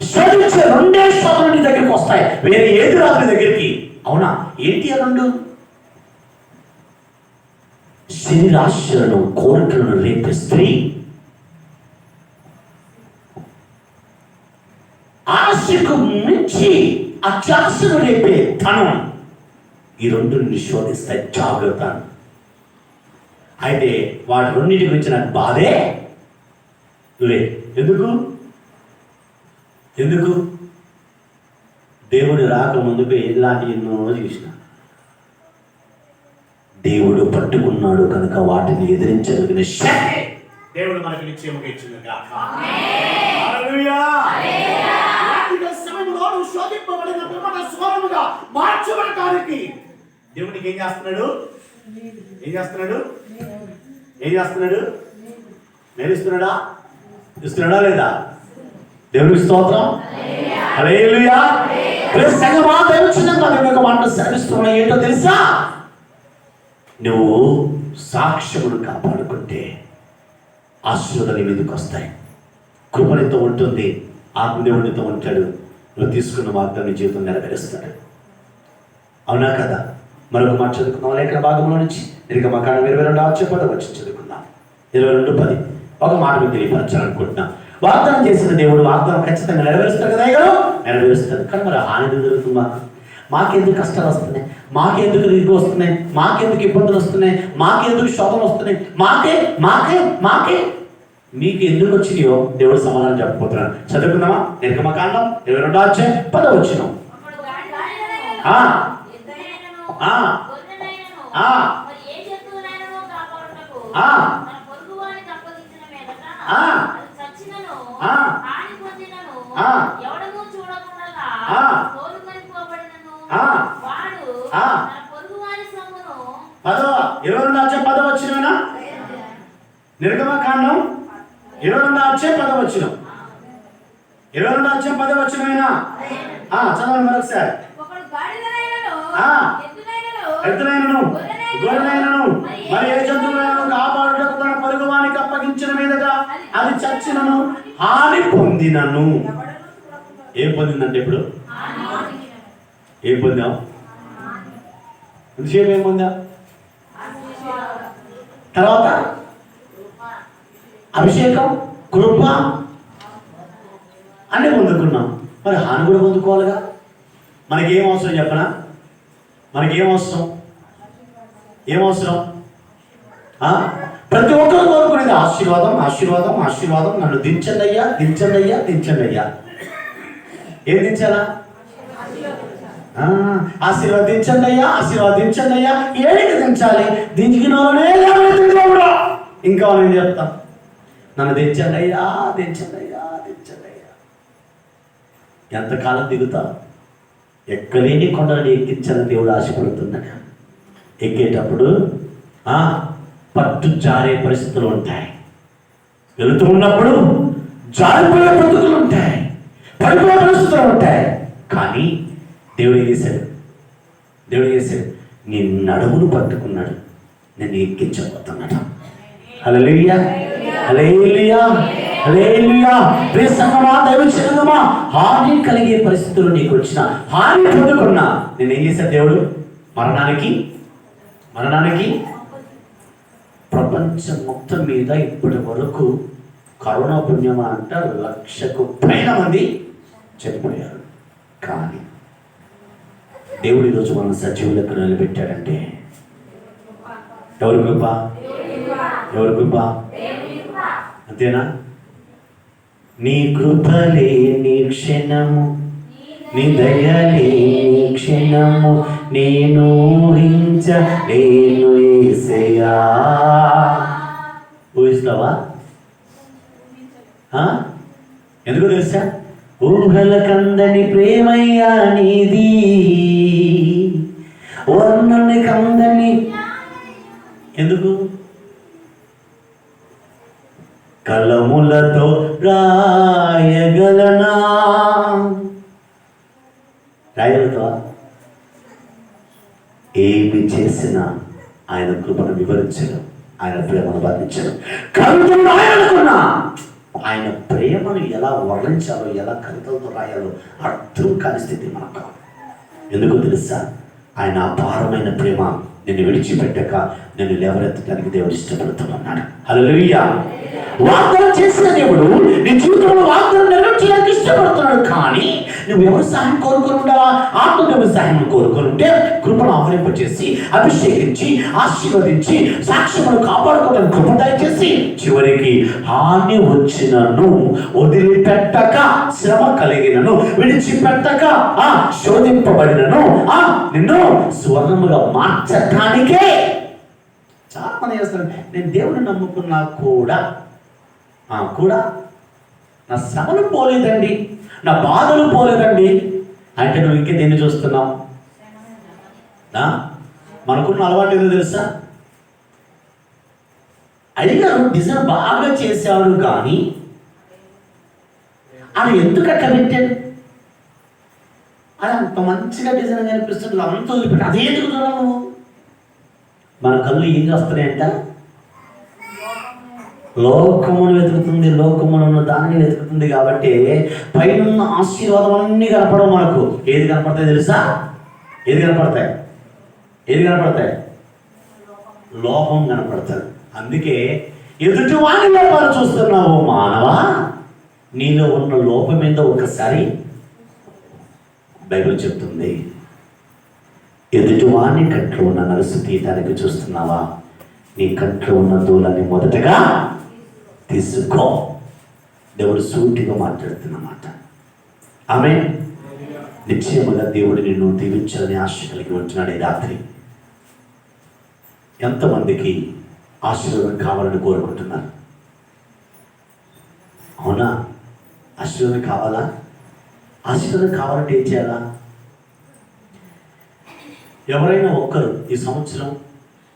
శోధించే రెండే శోధనలు నీ దగ్గరికి వస్తాయి, వేరే ఏది రాదు నీ దగ్గరికి. అవునా? ఏంటి ఆ రెండు? శరీరాశలను, కోరికలను రేపే స్త్రీ, ఆశకు మించి అత్యాశను రేపే ధనం. ఈ రెండు నిశోధిస్తాయి. జాగ్రత్త. అయితే వాటి రెండింటి గురించి నాకు బాధే లే. ఎందుకు దేవుడు రాకముందుకు ఇలాంటి ఎన్నో చూసిన. దేవుడు పట్టుకున్నాడు కనుక వాటిని ఎదిరించగలిగిన శక్తి దేవుడు మనకి నిశ్చయముగా ఇచ్చింది. మార్చబడటానికి దేవునికి ఏం చేస్తున్నాడు? నేర్పిస్తున్నాడా? ఇస్తున్నాడా లేదా? దేవునికి స్తోత్రం. హల్లెలూయా. సంగమా, దేవుడు మాట శ్రమిస్తున్నా. ఏంటో తెలుసా? నువ్వు సాక్ష్యమును కాపాడుకుంటే ఆశీర్వాదాలు మీదకి వస్తాయి. కృపణతో ఉంటుంది, ఆత్మదేవునితో ఉంటాడు. నువ్వు తీసుకున్న వాగ్దానం నీ జీవితం నెరవేరుస్తాడు. అవునా కదా? మరొక మాట చదువుకుందాం లేఖన భాగంలో నుంచి. నిర్గమకాండం 22:10 వచ్చి చదువుకుందాం. 22:10 ఒక మాట మీకు తెలియపరచాలనుకుంటున్నాం. వాగ్దానం చేసిన దేవుడు వాగ్దానం ఖచ్చితంగా నెరవేరుస్తాడు కదా? నెరవేరుస్తాడు. కానీ మరి హాని జరుగుతుంది. మాకెందుకు కష్టాలు వస్తున్నాయి, మాకెందుకు రిగ్గు వస్తున్నాయి, మాకెందుకు ఇబ్బందులు వస్తున్నాయి, మాకెందుకు శోధనలు వస్తున్నాయి, మాకే మీకు ఎందుకు వచ్చినాయో దేవుడు సమాధానం చెప్పబోతున్నాడు. చదువుకుందామా? నిర్గమకాండం 22:10. నిర్గమకాండం 22:10. 22:10 చదవండి మరొకసారి. ఎద్దునైనను గొర్రెనైనను మరి ఏ జంతువులను కాపాడుటకు తన పొరుగువానికి అప్పగించిన మీదగా అది చచ్చినను హాని పొందినను. ఏం పొందిందంటే ఇప్పుడు ఏం పొందాం? ఇంతసేపు ఏం పొందాం? తర్వాత అభిషేకం, కృప అన్నీ పొందుకున్నాం. మరి హాని కూడా పొందుకోవాలిగా. మనకేం అవసరం చెప్పనా? మనకేం అవసరం? ప్రతి ఒక్కరు కోరుకునేది ఆశీర్వాదం, ఆశీర్వాదం, ఆశీర్వాదం. నన్ను దించండి అయ్యా, దించండి అయ్యా, దించండి అయ్యా. ఏం దించాలా? ఆశీర్వాదించండి అయ్యా, ఆశీర్వాదించండి అయ్యా. ఏడికి దించాలి? దించుకునే ఇంకా నేను చెప్తా, నన్ను దించండి అయ్యా, దించండి అయ్యా, దించండి అయ్యా. ఎంతకాలం దిగుతా? ఎక్కలేని కొండలను ఎక్కించాలని దేవుడు ఆశపడుతున్నాడు. ఎక్కేటప్పుడు పట్టు జారే పరిస్థితులు ఉంటాయి. వెళుతూ ఉన్నప్పుడు జారిపోయే బ్రతుకులు ఉంటాయి, పడిపోయే పరిస్థితులు ఉంటాయి. కానీ దేవుడు చేశాడు, నీ నడుమును పట్టుకున్నాడు, నేను ఎక్కించబోతున్నాడు. హల్లెలూయా, హల్లెలూయా, హల్లెలూయా. ప్రియ సంగమా, దైవ సంగమా, హాని కలిగే పరిస్థితులు నీకు వచ్చిన, హాని పొందుకున్నా, నేనేం చేశాను? దేవుడు మరణానికి ప్రపంచం మొత్తం మీద ఇప్పటి వరకు కరోనా పుణ్యమా అంట 1,00,000కు పైన మంది చనిపోయారు. కానీ దేవుడు ఈరోజు మనం సజీవులకు నిలబెట్టాడంటే ఎవరి కృప? అంతేనా? నీ కృపలే నీ క్షణము, నీ దయలే నీ క్షణము, నేను ఊహించలేను యేసయ్యా. ఊహిస్తావా? ఎందుకు తెలుసా? ఊహలకందని ప్రేమయ్యా నీది, వర్ణనకందని. ఎందుకు? కలములతో రాయగలనా? రాయగలుగుతావా? ఏమి చేసినా ఆయన కృపను వివరించడం, ఆయన ప్రేమను వర్ణించడం. కవితలు రాయాలనుకున్నా ఆయన ప్రేమను ఎలా వర్ణించాలో, ఎలా కవితలతో రాయాలో అర్థం కాని స్థితి మనకు. ఎందుకు తెలుసా? ఆయన అపారమైన ప్రేమ నిన్ను విడిచిపెట్టక నిన్ను లేవనెత్తడానికి దేవుడు ఇష్టపడుతున్నాడు. హల్లెలూయా. వాగ్దానం చేసిన దేవుడు నీ జీవితంలో వాగ్దానం నెరవేర్చడానికి ఇష్టపడుతున్నాడు. కానీ నువ్వు ఎవరి సహాయం కోరుకొని ఉండాలా? ఆత్మదేవుని సహాయం కోరుకొని ఉంటే కృపను ఆహ్వానింపచేసి, అభిషేకించి, ఆశీర్వదించి, సాక్ష్యమును కాపాడుకోవడానికి కృప దయచేసి, చివరికి హాని వచ్చినను వదిలిపెట్టక, శ్రమ కలిగినను విడిచిపెట్టక, శోధింపబడినను నిన్ను స్వర్ణముగా మార్చడానికే చాలా మంది చేస్తాను. నేను దేవుని నమ్ముకున్నా కూడా నా శ్రమలు పోలేదండి, నా బాధలు పోలేదండి అంటే నువ్వు ఇంకే దేన్ని చూస్తున్నావు? మనకున్న అలవాటు ఏదో తెలుసా? అడిగారు డిజైన్ బాగా చేశాడు, కానీ అది ఎందుకు అట్లా పెట్టాడు? అది అంత మంచిగా డిజైన్ కనిపిస్తుంది, అంత వదిలిపెట్టి అదే ఎందుకు చూడాలి నువ్వు? మన కళ్ళు ఏం చేస్తున్నాయంట? లోకమును వెతుకుతుంది, లోకమును దానిని వెతుకుతుంది. కాబట్టి పైన ఆశీర్వాదం అన్నీ కనపడవు మనకు. ఏది కనపడతాయి తెలుసా? ఏది కనపడతాయి? లోపం కనపడతాడు. అందుకే ఎదుటి వాని లోపాలు చూస్తున్నావు మానవా, నీలో ఉన్న లోపం మీద ఒకసారి బైబిల్ చెప్తుంది. ఎదుటి వాని కంట్లో ఉన్న నలుసు తీయటానికి చూస్తున్నావా, నీ కంట్లో ఉన్న దూలాన్ని మొదటగా తీసుకో. దేవుడు సూటిగా మాట్లాడుతున్నమాట. ఆమె నిశ్చయముగా దేవుడు నిన్ను దీవించాలని ఆశ కలిగి ఉంటున్నాడు. ఈ రాత్రి ఎంతమందికి ఆశీర్వాదం కావాలని కోరుకుంటున్నారు? అవునా? ఆశీర్వాదం కావాలా? ఆశీర్వాదం కావాలంటే ఏం చేయాలా? ఎవరైనా ఒక్కరు ఈ సంవత్సరం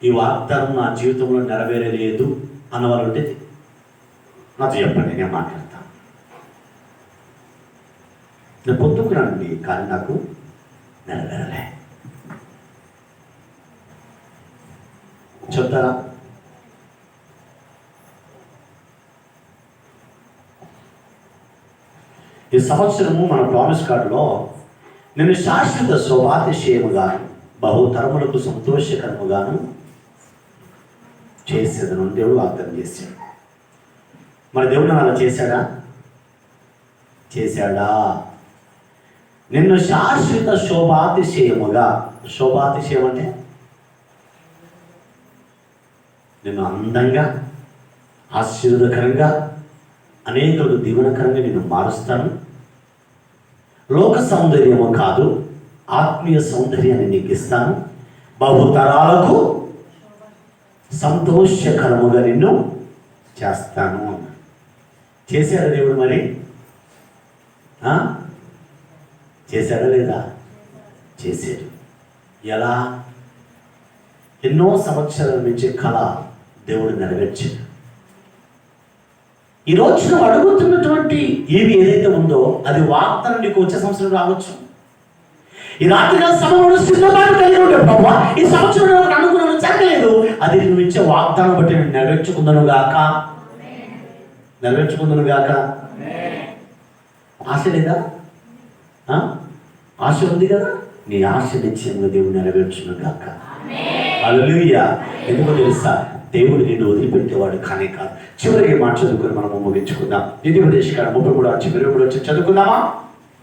ఈ వాగ్దానం నా జీవితంలో నెరవేరలేదు అన్నవారు ఉంటే నాతో చెప్పండి, నేను మాట్లాడతాను. నేను పొందుకున్నానండి, కానీ నాకు నెరవేరలే. చెప్తారా? ఈ సంవత్సరము మన ప్రామిస్ కార్డులో నేను శాశ్వత శోభాతిశయముగాను బహుతరములకు సంతోషకరముగాను చేసేదను దేవుడు వాగ్దానం చేశాడు. మన దేవుడు అలా చేశాడా? నిన్ను శాశ్వత శోభాతిశయముగా, శోభాతిశయం అంటే నిన్ను అందంగా, ఆశీర్వాదకరంగా, అనేకులకు దీవెనకరంగా నేను మారుస్తాను. లోక సౌందర్యము కాదు, ఆత్మీయ సౌందర్యాన్ని నీకు ఇస్తాను. బహుతరాలకు సంతోషకరముగా నిన్ను చేస్తాను. చేశాడా దేవుడు? మరి చేశాడా లేదా? చేశాడు. ఎలా? ఎన్నో సంవత్సరాల నుంచి కళ దేవుడు నెరవేర్చాడు. ఈ రోజు నువ్వు అడుగుతున్నటువంటి ఏవి ఏదైతే ఉందో అది వాగ్దానం నీకు వచ్చే సంవత్సరం రావచ్చు. ఈ రాత్రిగా సమయంలో సిద్ధపాటు కలిగి ఉండే ప్రభా, ఈ సంవత్సరం నాకు అనుకున్నాను జరగలేదు, అది నువ్వు ఇచ్చే వాగ్దానం బట్టి నేను నెరవేర్చుకుందను గాక. ఆశ లేదా? ఆశ ఉంది కదా. నీ ఆశ నిశ్చయంగా దేవుడు నెరవేర్చును గాక. హల్లెలూయా. ఎందుకో తెలుసా? దేవుడు నిన్ను వదిలిపెట్టేవాడు కానే కాదు. చివరికి మాట చదువుకుని మనము ముగించుకుందాం. ద్వితీయోపదేశకాండం 33 వచ్చి చదువుకుందామా?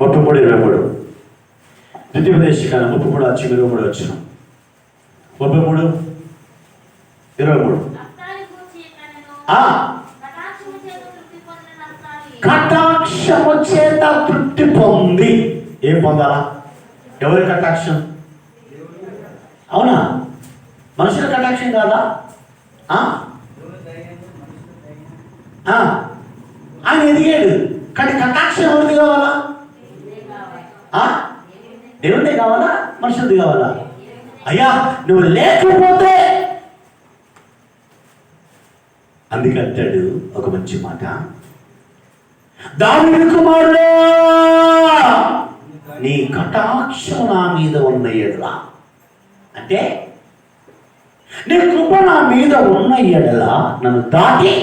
33:23. ద్వితీయోపదేశకాండం 33:23 వచ్చిన 33:23. కటాక్షము చేత తృప్తి పొంది. ఏం పొందాలా? ఎవరి కటాక్షం? అవునా? మనుషుల కటాక్షం కాదా? ఆయన ఎదిగాడు, కానీ కటాక్షం ఎవరిది కావాలా? దేవుడిదే కావాలా? మనుషులది కావాలా? అయ్యా నువ్వు లేకపోతే, అందుకంటాడు ఒక మంచి మాట, దావీదు కుమారుడా నీ కటాక్షం నా మీద ఉన్న ఎడల, అంటే నీ కృప నా మీద ఉన్న ఎడల నన్ను దాటి.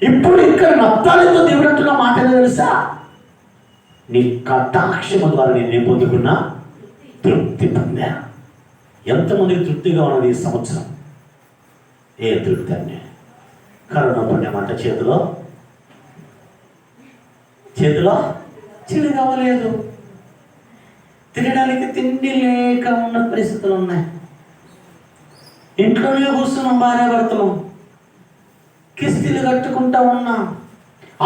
ఇప్పుడు ఇక్కడ నప్తాలితో దేవుడు అంటున్న మాట తెలుసా? నీ కటాక్షము ద్వారా నేను పొందుకున్నా తృప్తి పొందా. ఎంతమందికి తృప్తిగా ఉన్నది ఈ సంవత్సరం? ఏ తృప్తి అండి? కరోనా పుణ్యమంట చేతిలో చిల్లి కావలేదు. తినడానికి తిండి లేక ఉన్న పరిస్థితులు ఉన్నాయి. ఇంట్లోనే కూర్చున్నాం, భార్య భర్తలు కిస్తీలు కట్టుకుంటా ఉన్నాం.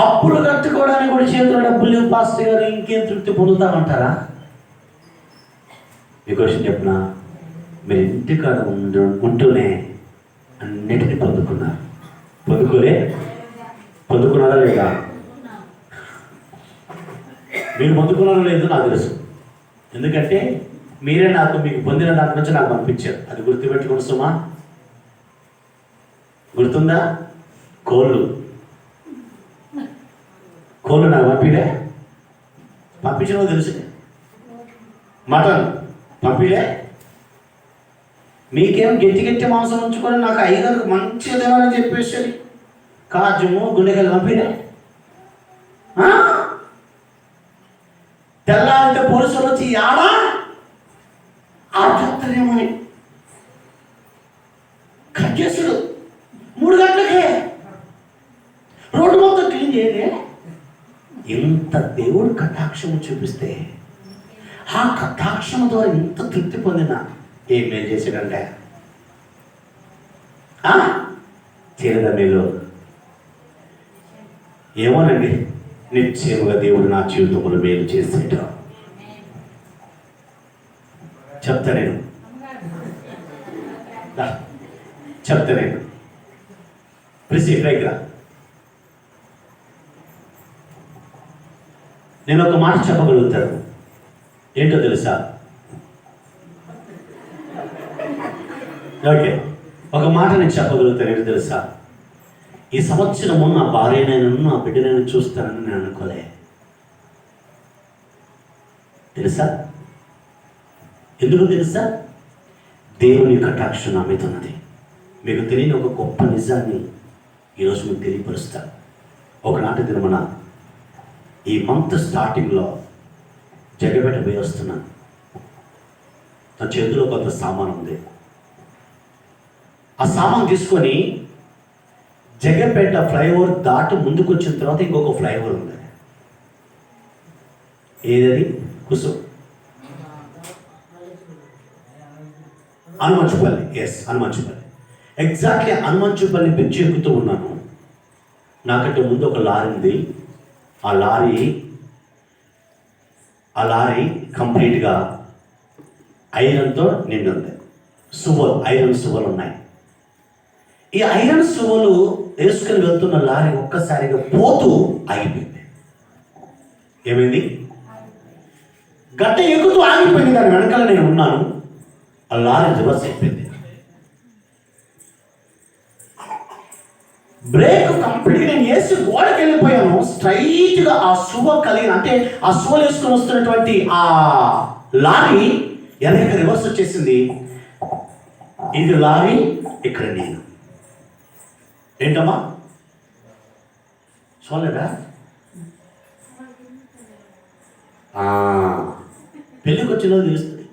అప్పులు కట్టుకోవడానికి కూడా చేతిలో డబ్బులు లేవు. పాస్టర్ గారు ఇంకేం తృప్తి పొందుతామంటారా? మీ క్వశ్చన్ చెప్పిన, మీరు ఇంటికాడ ఉంటూనే అన్నిటినీ పొందుకున్నారు. పొందుకున్నారా లేదా? మీరు పొందుకున్నారో లేదో నాకు తెలుసు. ఎందుకంటే మీరే మీకు పొందిన దాని నుంచి నాకు పంపించారు. అది గుర్తుపెట్టుకోండి సుమా. గుర్తుందా? కోళ్ళు నాకు పంపించిన తెలుసు. మటన్ పంపిలే. మీకేం గట్టి గట్టి మాంసం ఉంచుకొని నాకు అయ్యగారికి మంచిగా తినాలని చెప్పేసి కాజము గుండెకాయలు పంపినా. తెల్లారితే పోలీసులు వచ్చి ఆడా ఆడతారేమని కట్ చేసుడు 3 గంటలకే రోడ్డు మొత్తం క్లీన్ చేయలే. ఎంత దేవుడు కటాక్షము చూపిస్తే ఆ కటాక్షము ద్వారా ఎంత తృప్తి పొందినా ఏం మేలు చేశాడంటే చేరదా మీరు ఏమోనండి, నిశ్చయముగా దేవుడు నా జీవితంలో మేలు చేసేట చెప్తా నేను ప్లీజ్ ఇక్కడికి. నేను ఒక మాట చెప్పగలుగుతాను, ఏంటో తెలుసా? ఓకే, ఒక మాట నేను చెప్పగలుగుతాను, ఏంటో తెలుసా? ఈ సంవత్సరము నా భార్యనైనా నా బిడ్డనైనా చూస్తానని నేను అనుకోలే. తెలుసా ఎందుకు తెలుసా? దేవుని కటాక్షం నా మీద ఉన్నది. మీకు తెలియని ఒక గొప్ప నిజాన్ని ఈరోజు మీకు తెలియపరుస్తాను. ఒకనాటి దినమున ఈ మంత్ స్టార్టింగ్లో జగబెట్ట పోయి వస్తున్నాను. నా చేతిలో కొంత సామాన్ ఉంది. ఆ సామాన్ తీసుకొని జగపేట ఫ్లైఓవర్ దాటి ముందుకు వచ్చిన తర్వాత ఇంకొక ఫ్లైఓవర్ ఉంది. ఏదది? కుసు హనుమంచుపల్లి. హనుమంచుపల్లి. ఎగ్జాక్ట్లీ హనుమంచుపల్లి బ్రిడ్జ్ ఎక్కుతూ ఉన్నాను. నాకంటే ముందు ఒక లారీ ఉంది. ఆ లారీ కంప్లీట్గా ఐరన్తో నిండి ఉంది. ఐరన్ సువ్వలు ఉన్నాయి. ఈ ఐరన్ సువ్వలు వేసుకొని వెళ్తున్న లారీ ఒక్కసారిగా పోతూ ఆగిపోయింది. ఏమైంది? గట్ట ఎక్కుతూ ఆగిపోయింది. దాని వెనకాల నేను ఉన్నాను. ఆ లారీ రివర్స్ అయిపోయింది. బ్రేక్ కంప్లీట్గా నేను వేసి గోడకి వెళ్ళిపోయాను. స్ట్రైట్గా ఆ సువ్వ కలిగిన, అంటే ఆ సువ్వలు వేసుకొని వస్తున్నటువంటి ఆ లారీ వెనక రివర్స్ వచ్చేసింది. ఇది లారీ, ఇక్కడ నేను. ఏంటమ్మా చూడలేదా? పెళ్ళికి వచ్చిన తెలుస్తుంది.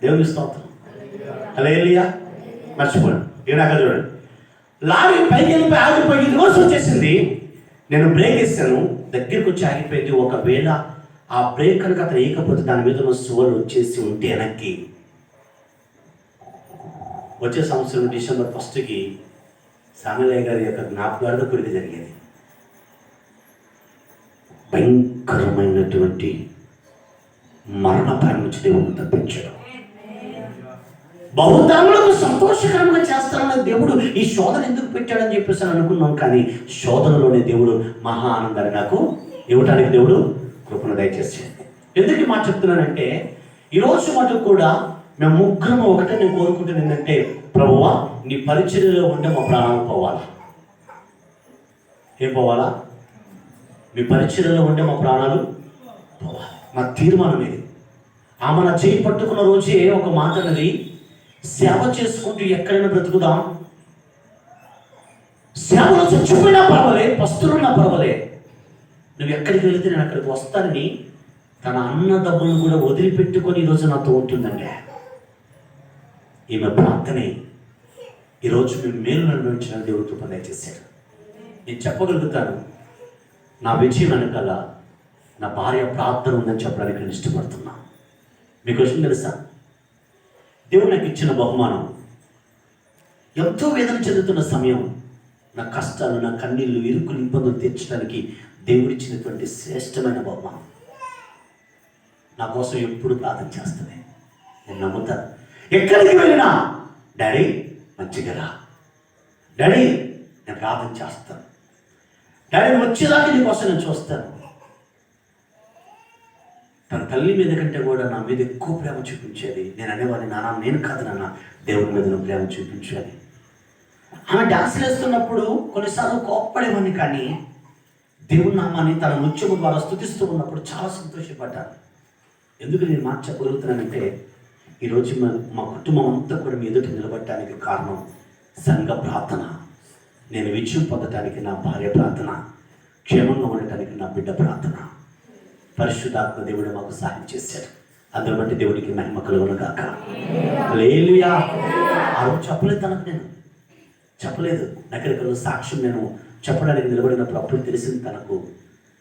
దేవుని స్తోత్రం. హల్లెలూయా. మర్చిపోండి. ఈయన చూడండి, లారీ పైకి వెళ్ళిపోయి ఆగిపోయి రివర్స్ వచ్చేసింది. నేను బ్రేక్ వేసాను, దగ్గరికి వచ్చి ఆగిపోయింది. ఒకవేళ ఆ బ్రేక్ కనుక అతను వేయకపోతే దాని మీద ఉన్న సువలు వచ్చేసి ఉంటే వెనక్కి వచ్చే సంవత్సరం డిసెంబర్ 1కి సామలయ్య గారి యొక్క జ్ఞాపకార్థ కొరిక జరిగేది. భయంకరమైనటువంటి మరణపాయం నుంచి దేవుడు తప్పించడం, బహుతరములకు సంతోషకరంగా చేస్తానన్న దేవుడు ఈ శోధన ఎందుకు పెట్టాడని చెప్పేసి అనుకున్నాం. కానీ శోధనలోనే దేవుడు మహా ఆనందాన్ని నాకు ఇవ్వటానికి దేవుడు కృపను దయచేసాడు. ఎందుకు మాట చెప్తున్నానంటే, ఈరోజు మటుకు కూడా మేము ముగ్గురం ఒకటే నేను కోరుకుంటున్నాను, ఏంటంటే ప్రభువా నీ పరిచర్యలో ఉంటే మా ప్రాణాలు పోవాలా. ఏం పోవాలా? మీ పరిచర్యలో ఉంటే మా ప్రాణాలు పోవాలి. నా తీర్మానం ఇది. ఆమె నా చేయి పట్టుకున్న రోజే ఒక మాట అన్నది, సేవ చేసుకుంటూ ఎక్కడైనా బ్రతుకుదాం, సేవలో చచ్చిపోయినా పర్వాలే, పస్తులున్నా పర్వాలే, నువ్వు ఎక్కడికి వెళితే నేను అక్కడికి వస్తానని తన అన్నదమ్ములను కూడా వదిలిపెట్టుకొని ఈరోజు నాతో ఉంటుందండి. ఈమె ప్రార్థనే ఈరోజు మేము మేలు అనుభవించిన దేవుడు కృప దయచేశాడు. నేను చెప్పగలుగుతాను, నా విజయం వెనకాల నా భార్య ప్రార్థన ఉందని చెప్పడానికి నేను ఇష్టపడుతున్నా. మీకు విషయం తెలుసా? దేవుడు నాకు ఇచ్చిన బహుమానం, ఎంతో వేదన చెందుతున్న సమయం, నా కష్టాలు, నా కన్నీళ్ళు, ఇరుకులు, ఇబ్బందులు తీర్చడానికి దేవుడిచ్చినటువంటి శ్రేష్టమైన బహుమానం. నా కోసం ఎప్పుడు ప్రార్థన చేస్తుంది. నేను నమ్ముతాను. ఎక్కడికి వెళ్ళినా డాడీ మంచిగా రా, డాడీ నేను ప్రార్థన చేస్తాను, డాడీ వచ్చేదాకా నీ కోసం నేను చూస్తాను. తన తల్లి మీద కంటే కూడా నా మీద ఎక్కువ ప్రేమ చూపించేది. నేను అనేవాడిని, నాన్న నేను కాదు నాన్న, దేవుని మీద నువ్వు ప్రేమ చూపించాలి. ఆమె డాన్స్ వేస్తున్నప్పుడు కొన్నిసార్లు కోప్పడేవాడిని, కానీ దేవుని నామాన్ని తన నృత్యము ద్వారా స్తుతిస్తూ ఉన్నప్పుడు చాలా సంతోషపడ్డాను. ఎందుకు నేను మాట చెప్పగలుగుతున్నానంటే, ఈరోజు మా కుటుంబం అంతా కూడా మీ ఎదుట నిలబడటానికి కారణం సంఘ ప్రార్థన. నేను విజయం పొందటానికి నా భార్య ప్రార్థన, క్షేమంగా ఉండటానికి నా బిడ్డ ప్రార్థన. పరిశుద్ధాత్మ దేవుడు మాకు సహాయం చేశాడు. అందరి బట్టి దేవుడికి మహిమ కలుగును గాక. హల్లెలూయా. ఆ రోజు చెప్పలేదు తనకు, నేను చెప్పలేదు. నగరికల్లో సాక్ష్యం నేను చెప్పడానికి నిలబడినప్పుడు అప్పుడు తెలిసింది తనకు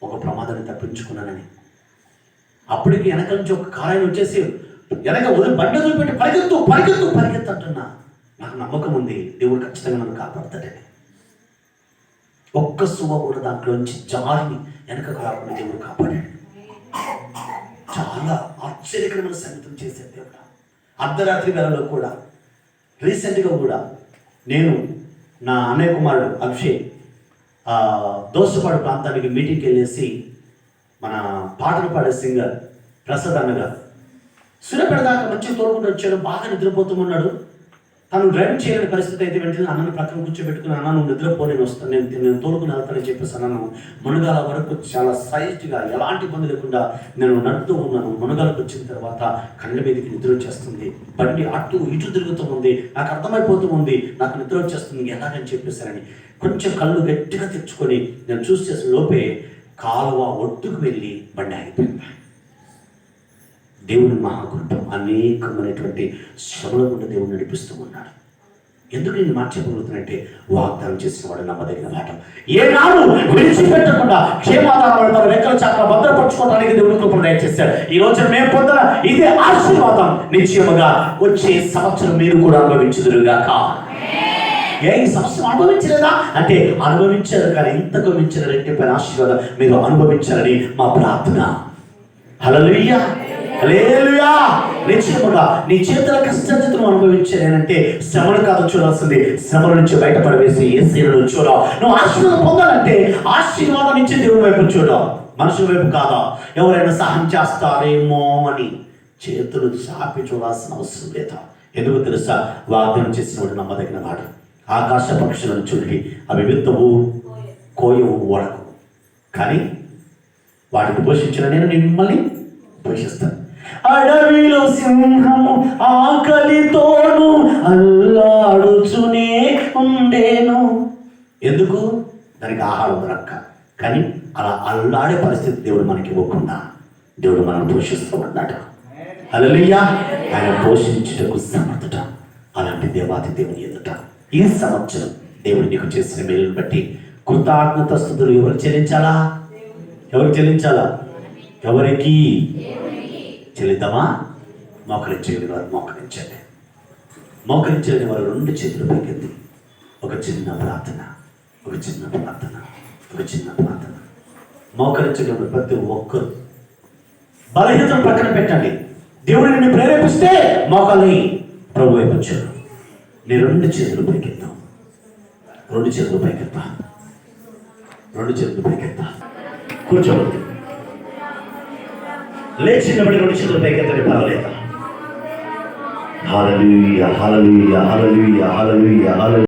ఒక ప్రమాదాన్ని తప్పించుకున్నానని. అప్పటికి వెనక నుంచి ఒక కారాయన వచ్చేసి వెనక బండి వదిలిపెట్టి పరిగెత్తు పరిగెత్తు పరిగెత్తు అంటున్నా. నాకు నమ్మకం ఉంది దేవుడు ఖచ్చితంగా నన్ను కాపాడుతాడని. ఒక్క సువ కూడా దాంట్లోంచి జారిని వెనక కాకుండా దేవుడు కాపాడాడు. చాలా ఆశ్చర్యకరమైన సంగీతం చేశాడు దేవుడు. అర్ధరాత్రి వేళలో కూడా రీసెంట్గా కూడా నేను నా అన్నయ్య కుమారుడు అభిషేక్ దోసపాడు ప్రాంతానికి మీటింగ్కి వెళ్ళేసి మన పాటలు పాడే సింగర్ ప్రసాద్ అన్నగా సూర్యపేట దాకా మంచిగా తోడుకుంటూ వచ్చాడు. బాగా నిద్రపోతూ ఉన్నాడు. తను డ్రైవింగ్ చేయలేని పరిస్థితి అయితే వెంటనే అన్నను ప్రక్కన కూర్చోబెట్టుకుని, అన్న నువ్వు నిద్రపో, నేను వస్తాను, నేను తోడుకుని వెళ్తానని చెప్పేసి అన్నను మునగాల వరకు చాలా సైజ్గా ఎలాంటి ఇబ్బంది లేకుండా నేను నడుతూ ఉన్నాను. మునగాలకు వచ్చిన తర్వాత కళ్ళ మీదకి నిద్ర వచ్చేస్తుంది. బండి అటు ఇటు తిరుగుతూ ఉంది. నాకు అర్థమైపోతూ ఉంది నాకు నిద్ర వచ్చేస్తుంది ఎలాగని చెప్పేసారని కొంచెం కళ్ళు గట్టిగా తెచ్చుకొని నేను చూసి చేసిన లోపే కాలువ ఒడ్డుకు వెళ్ళి బండి ఆగిపోయింది. దేవుని మహాకృప అనేకమైనటువంటి శ్రమల గుండా దేవుడు నడిపిస్తూ ఉన్నాడు. ఎందుకు నేను మాట చెప్పగలుగుతానంటే వాగ్దానం చేసిన వాడు నమ్మదగిన మాట. ఏనాడు విడిచిపెట్టకుండా క్షేమాధారం రెక్కల చాప భద్రపరచుకోవడానికి దేవుడు కృపను దయచేశాడు. ఈ రోజు మేము పొందిన ఇదే ఆశీర్వాదం నిశ్చయముగా వచ్చే సంవత్సరం మీరు కూడా అనుభవించుదురుగాక. ఈ సంవత్సరం అనుభవించలేదా అంటే అనుభవించారు, కానీ ఇంతకు మించిన రెట్టింపైన ఆశీర్వాదం మీరు అనుభవించాలని మా ప్రార్థన. హల్లెలూయా హల్లెలూయా. నిశ్చయముగా నీ చేతుల కష్టార్జితం అనుభవించానంటే శ్రమను కాదు చూడాల్సింది, శ్రమల నుంచి బయటపడవేసి యేసయ్యను చూడ. నువ్వు ఆశీర్వాదం పొందాలంటే ఆశీర్వాదం ఇచ్చి దేవుని వైపు చూడ, మనుషుల వైపు కాదా. ఎవరైనా సహాయం చేస్తారేమో అని చేతులు చాపి చూడాల్సిన అవసరం లేదా. ఎందుకు తెలుసా? వాగ్దానం చేసిన వాడు నమ్మదగిన వాడు. ఆకాశ పక్షులను చూడండి, అవి విత్తవు, కోయవు, ఓడకు, కానీ వాటిని పోషించిన నేను మిమ్మల్ని పోషిస్తాను. అడవిలో సింహము ఆకలితోను అల్లాడుచునే ఉండేను. ఎందుకు? దానికి ఆహారం దొరక్క. కానీ అలా అల్లాడే పరిస్థితి దేవుడు మనకి ఇవ్వకుండా దేవుడు మనల్ని పోషిస్తూ ఉన్నాడు. హల్లెలూయా. ఆయన పోషించుటకు సమర్థుట. అలాంటి దేవాతి దేవుని ఎదుట ఈ సంవత్సరం దేవుడు నీకు చేసిన మేలును బట్టి కృతజ్ఞత స్తుతులు ఎవరికి చెల్లించాలా? ఎవరికి చెల్లించాలా? ఎవరికి చెల్లిద్దామా? మోకరించలేని వారు మోకరించండి. మోకరించలేని వారు రెండు చేతులు పైకెత్తి ఒక చిన్న ప్రార్థన, ఒక చిన్న ప్రార్థన, ఒక చిన్న ప్రార్థన. మోకరించగలిగిన ప్రతి ఒక్కరు బలహీనతను పక్కన పెట్టండి. దేవుడు నిన్ను ప్రేరేపిస్తే మోకాలి ప్రభు వైపు వచ్చాడు. నీ రెండు చేతులు పైకెత్తాం, రెండు చేతులు పైకెత్తా, రెండు చేతులు పైకెత్తా. కూర్చోండి. లేచినబడి రెండు చేతులు పైకెత్తని పర్వాలేదా? హల్లెలూయా హల్లెలూయా హల్లెలూయా హల్లెలూయా హల్లెలూయా.